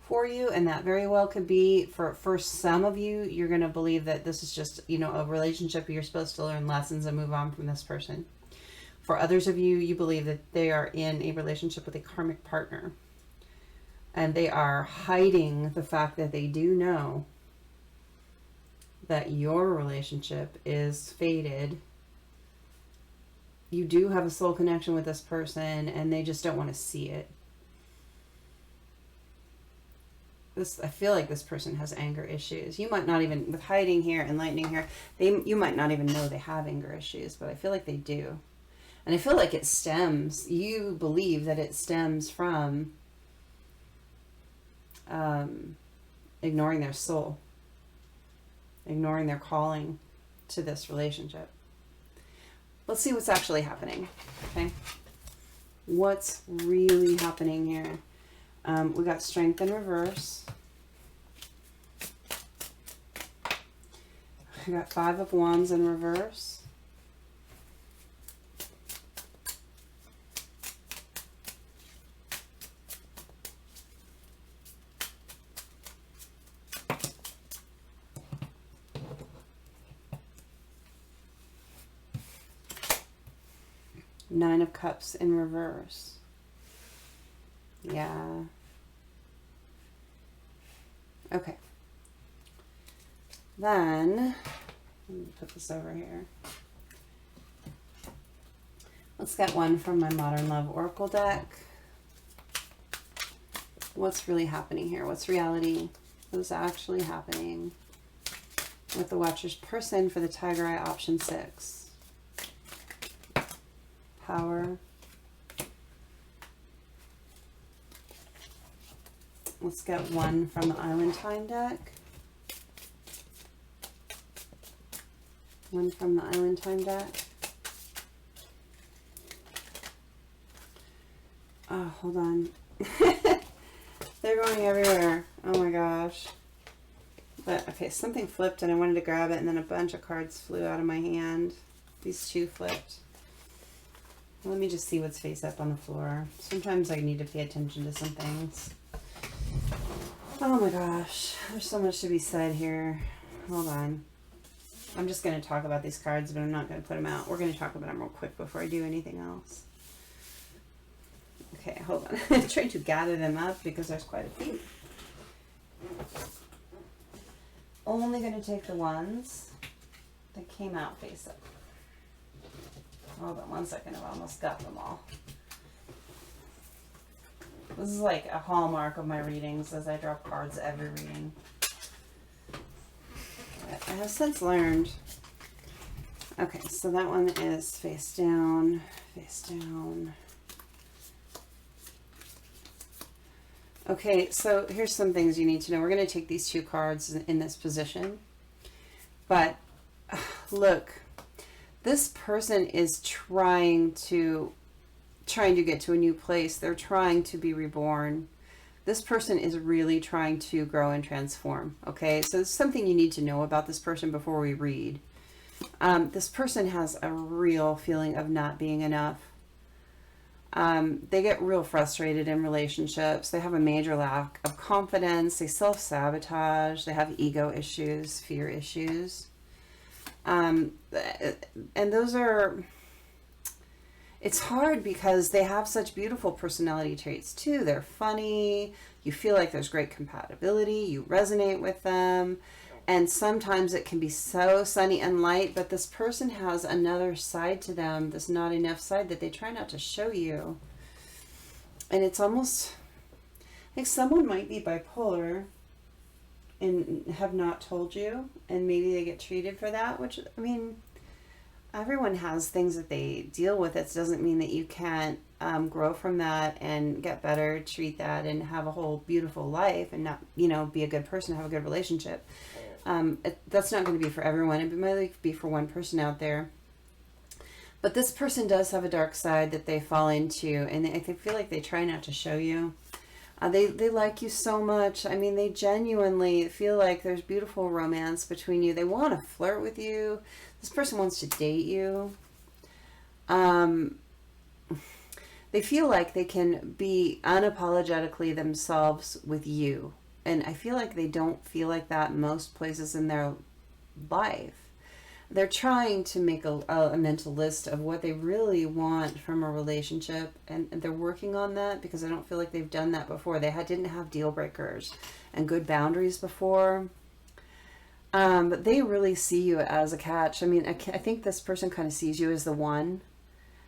Speaker 1: for you, and that very well could be, for some of you, you're going to believe that this is just, you know, a relationship you're supposed to learn lessons and move on from this person. For others of you, you believe that they are in a relationship with a karmic partner, and they are hiding the fact that they do know that your relationship is fated. You do have a soul connection with this person, and they just don't want to see it. I feel like this person has anger issues. You might not even, with hiding here and lightning here, you might not even know they have anger issues, but I feel like they do. And I feel like it stems, you believe that it stems from ignoring their soul, ignoring their calling to this relationship. Let's see what's actually happening, okay? What's really happening here? We got Strength in reverse. I got 5 of Wands in reverse. Nine of Cups in reverse. Yeah. Okay. Then, let me put this over here. Let's get one from my Modern Love Oracle deck. What's really happening here? What's reality? What's actually happening with the Watcher's person for the Tigereye option 6? Power. Let's get one from the Island Time deck. One from the Island Time deck. Oh, hold on. They're going everywhere. Oh my gosh. But, okay, something flipped and I wanted to grab it, and then a bunch of cards flew out of my hand. These two flipped. Let me just see what's face up on the floor. Sometimes I need to pay attention to some things. Oh my gosh, there's so much to be said here. Hold on. I'm just going to talk about these cards, but I'm not going to put them out. We're going to talk about them real quick before I do anything else. Okay, hold on. I'm trying to gather them up because there's quite a few. Only going to take the ones that came out face up. Hold on one second, I've almost got them all. This is like a hallmark of my readings, as I draw cards every reading. I have since learned. Okay, so that one is face down, face down. Okay, so here's some things you need to know. We're going to take these two cards in this position. But look, this person is trying to get to a new place. They're trying to be reborn. This person is really trying to grow and transform. Okay, so it's something you need to know about this person before we read. This person has a real feeling of not being enough. They get real frustrated in relationships. They have a major lack of confidence. They self-sabotage. They have ego issues, fear issues. And those are, it's hard because they have such beautiful personality traits too. They're funny. You feel like there's great compatibility. You resonate with them. And sometimes it can be so sunny and light, but this person has another side to them, this not enough side that they try not to show you. And it's almost like someone might be bipolar and have not told you, and maybe they get treated for that, which, I mean, everyone has things that they deal with. It doesn't mean that you can't grow from that and get better, treat that, and have a whole beautiful life and not, you know, be a good person, have a good relationship. That's not going to be for everyone. It might be for one person out there. But this person does have a dark side that they fall into, and I feel like they try not to show you. They like you so much. I mean, they genuinely feel like there's beautiful romance between you. They want to flirt with you. This person wants to date you. They feel like they can be unapologetically themselves with you. And I feel like they don't feel like that most places in their life. They're trying to make a mental list of what they really want from a relationship. And they're working on that because I don't feel like they've done that before. They didn't have deal breakers and good boundaries before. But they really see you as a catch. I mean, I think this person kind of sees you as the one,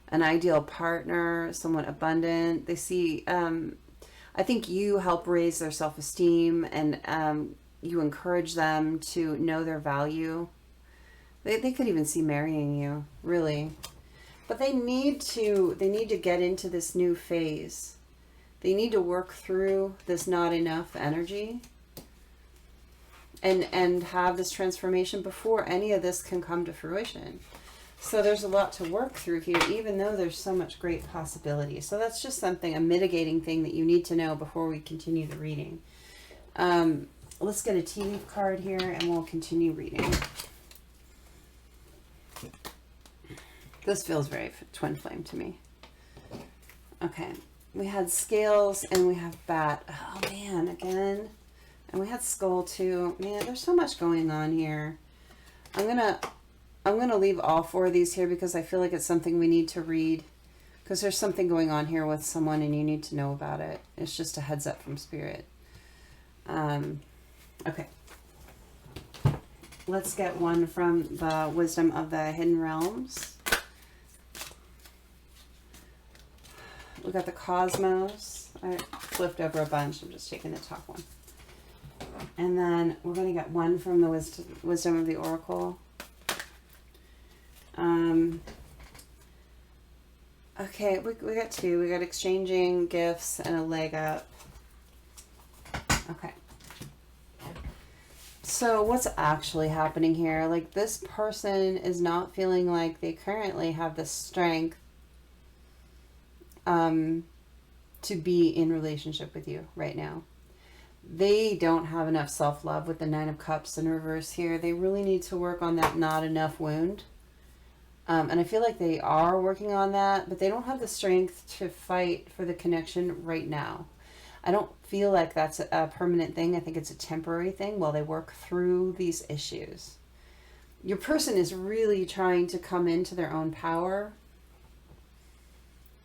Speaker 1: an ideal partner, someone abundant. They see... I think you help raise their self-esteem, and you encourage them to know their value. They could even see marrying you, really. But they need to get into this new phase. They need to work through this not enough energy and have this transformation before any of this can come to fruition. So there's a lot to work through here, even though there's so much great possibility. So that's just something, a mitigating thing that you need to know before we continue the reading. Let's get a tea leaf card here and we'll continue reading. This feels very twin flame to me. Okay, we had scales and we have bat. Oh man, again. And we had skull too. Man, there's so much going on here. I'm gonna leave all four of these here because I feel like it's something we need to read, because there's something going on here with someone and you need to know about it. It's just a heads up from Spirit. Okay. Let's get one from the Wisdom of the Hidden Realms. We got the Cosmos. I flipped over a bunch. I'm just taking the top one. And then we're going to get one from the Wisdom of the Oracle. Okay, we got two. We got exchanging gifts and a leg up. Okay. So what's actually happening here? Like, this person is not feeling like they currently have the strength to be in relationship with you right now. They don't have enough self-love with the Nine of Cups in reverse here. They really need to work on that not enough wound. And I feel like they are working on that, but they don't have the strength to fight for the connection right now. I don't feel like that's a permanent thing. I think it's a temporary thing while they work through these issues. Your person is really trying to come into their own power.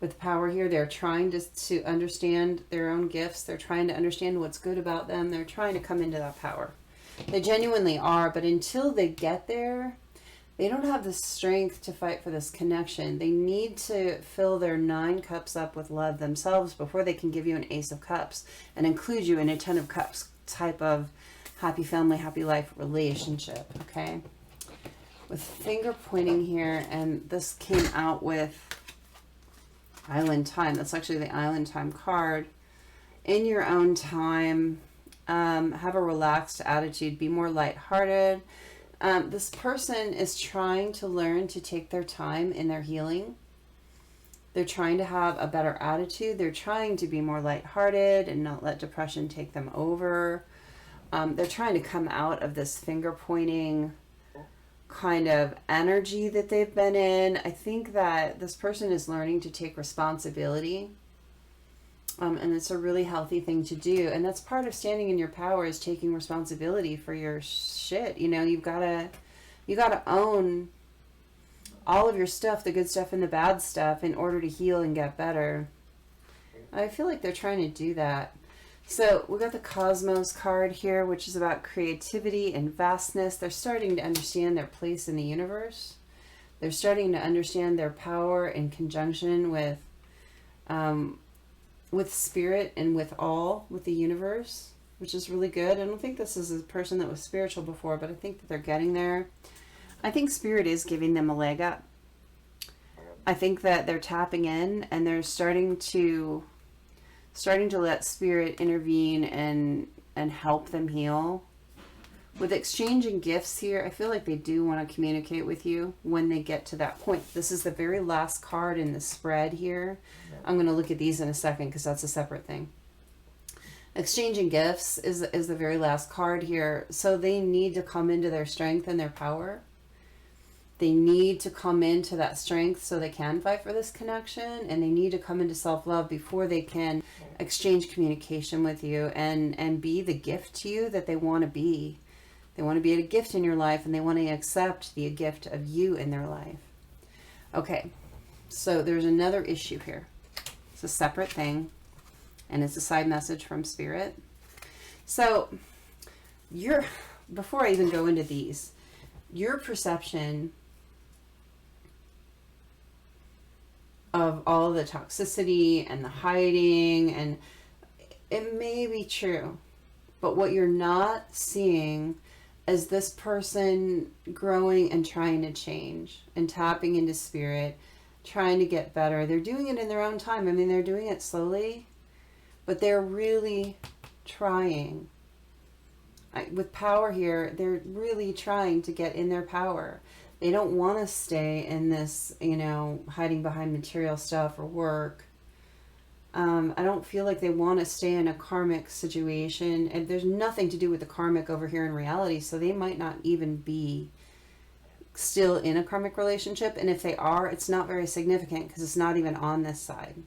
Speaker 1: With power here, they're trying to understand their own gifts. They're trying to understand what's good about them. They're trying to come into that power. They genuinely are, but until they get there, They don't have the strength to fight for this connection. They need to fill their 9 cups up with love themselves before they can give you an Ace of Cups and include you in a 10 of Cups type of happy family, happy life relationship, okay? With finger pointing here, and this came out with Island Time. That's actually the Island Time card. In your own time, have a relaxed attitude, be more lighthearted. This person is trying to learn to take their time in their healing. They're trying to have a better attitude. They're trying to be more lighthearted and not let depression take them over. They're trying to come out of this finger pointing kind of energy that they've been in. I think that this person is learning to take responsibility. And it's a really healthy thing to do. And that's part of standing in your power, is taking responsibility for your shit. You know, you gotta own all of your stuff, the good stuff and the bad stuff, in order to heal and get better. I feel like they're trying to do that. So we got the Cosmos card here, which is about creativity and vastness. They're starting to understand their place in the universe. They're starting to understand their power in conjunction with spirit and with the universe, which is really good. I don't think this is a person that was spiritual before, but I think that they're getting there. I think spirit is giving them a leg up. I think that they're tapping in and they're starting to let spirit intervene and help them heal. With exchanging gifts here, I feel like they do want to communicate with you when they get to that point. This is the very last card in the spread here. I'm going to look at these in a second because that's a separate thing. Exchanging gifts is the very last card here. So they need to come into their strength and their power. They need to come into that strength so they can fight for this connection, and they need to come into self-love before they can exchange communication with you and be the gift to you that they want to be. They want to be a gift in your life, and they want to accept the gift of you in their life. Okay, so there's another issue here. It's a separate thing, and it's a side message from Spirit. So before I even go into these, your perception of all the toxicity and the hiding, and it may be true, but what you're not seeing is this person growing and trying to change and tapping into spirit, trying to get better. They're doing it in their own time. I mean, they're doing it slowly, but they're really trying. With power here, they're really trying to get in their power. They don't want to stay in this, hiding behind material stuff or work. I don't feel like they want to stay in a karmic situation, and there's nothing to do with the karmic over here in reality, so they might not even be still in a karmic relationship, and if they are, it's not very significant because it's not even on this side.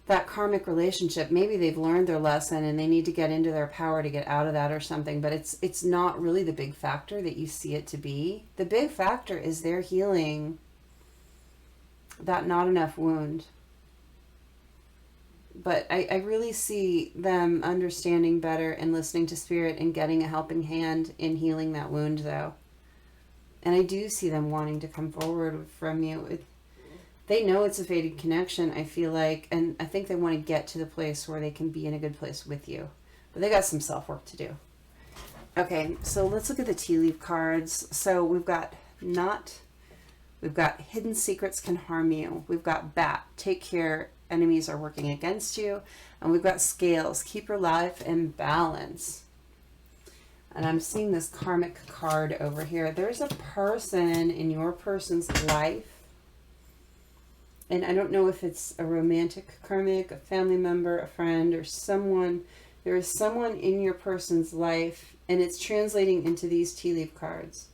Speaker 1: That karmic relationship, maybe they've learned their lesson and they need to get into their power to get out of that or something, but it's not really the big factor that you see it to be. The big factor is they're healing that not enough wound. But I really see them understanding better and listening to spirit and getting a helping hand in healing that wound, though. And I do see them wanting to come forward from you. They know it's a fated connection, I feel like, and I think they want to get to the place where they can be in a good place with you. But they got some self-work to do. Okay, so let's look at the tea leaf cards. So we've got hidden secrets can harm you. We've got bat, take care, enemies are working against you. And we've got scales, keep your life in balance. And I'm seeing this karmic card over here. There's a person in your person's life. And I don't know if it's a romantic karmic, a family member, a friend, or someone. There is someone in your person's life, and it's translating into these tea leaf cards.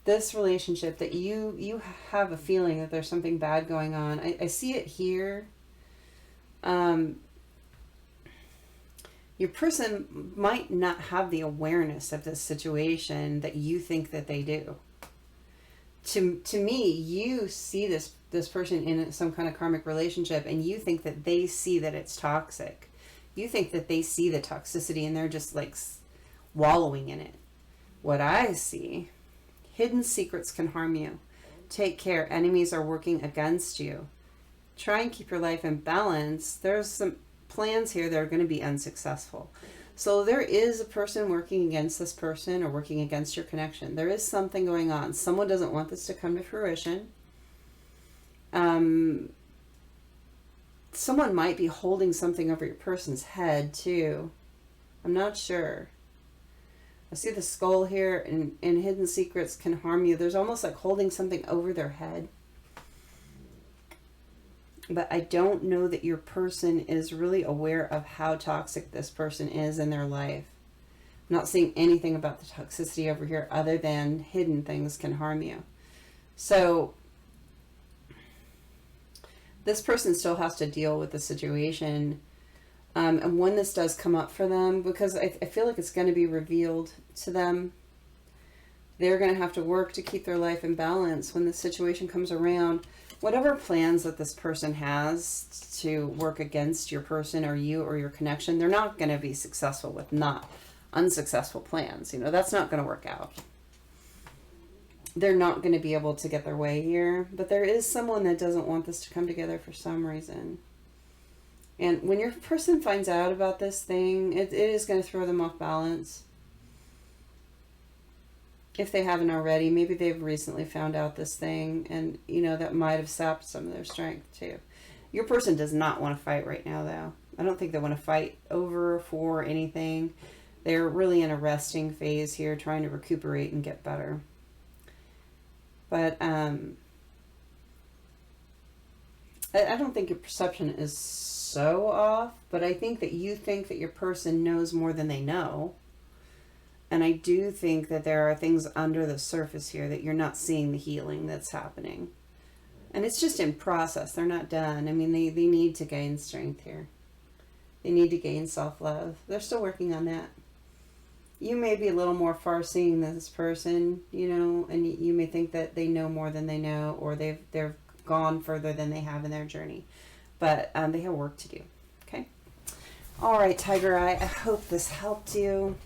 Speaker 1: This relationship that you have a feeling that there's something bad going on. I see it here. Your person might not have the awareness of this situation that you think that they do. To me, you see this person in some kind of karmic relationship, and you think that they see that it's toxic. You think that they see the toxicity and they're just like wallowing in it. What I see, Hidden secrets can harm you. Take care. Enemies are working against you. Try and keep your life in balance. There's some plans here that are going to be unsuccessful. So there is a person working against this person or working against your connection. There is something going on. Someone doesn't want this to come to fruition. Someone might be holding something over your person's head too. I'm not sure. I see the skull here, and hidden secrets can harm you. There's almost like holding something over their head. But I don't know that your person is really aware of how toxic this person is in their life. I'm not seeing anything about the toxicity over here other than hidden things can harm you. So this person still has to deal with the situation. And when this does come up for them, because I feel like it's going to be revealed to them, they're going to have to work to keep their life in balance when the situation comes around. Whatever plans that this person has to work against your person or you or your connection, they're not going to be successful with not unsuccessful plans. You know, that's not going to work out. They're not going to be able to get their way here. But there is someone that doesn't want this to come together for some reason. And when your person finds out about this thing, it is going to throw them off balance. If they haven't already, maybe they've recently found out this thing, and you know, that might have sapped some of their strength too. Your person does not want to fight right now though. I don't think they want to fight over for anything. They're really in a resting phase here, trying to recuperate and get better. But I don't think your perception is so off, but I think that you think that your person knows more than they know. And I do think that there are things under the surface here that you're not seeing the healing that's happening. And it's just in process. They're not done. I mean, they need to gain strength here. They need to gain self-love. They're still working on that. You may be a little more far-seeing than this person, you know, and you may think that they know more than they know, or they've gone further than they have in their journey. But they have work to do, okay? All right, Tigereye, I hope this helped you.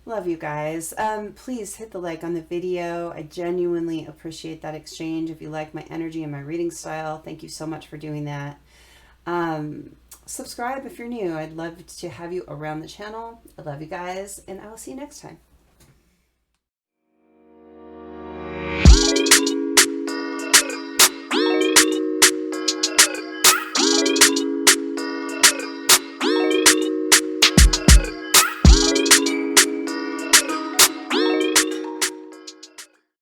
Speaker 1: Love you guys. Please hit the like on the video. I genuinely appreciate that exchange. If you like my energy and my reading style, thank you so much for doing that. Subscribe if you're new. I'd love to have you around the channel. I love you guys, and I will see you next time.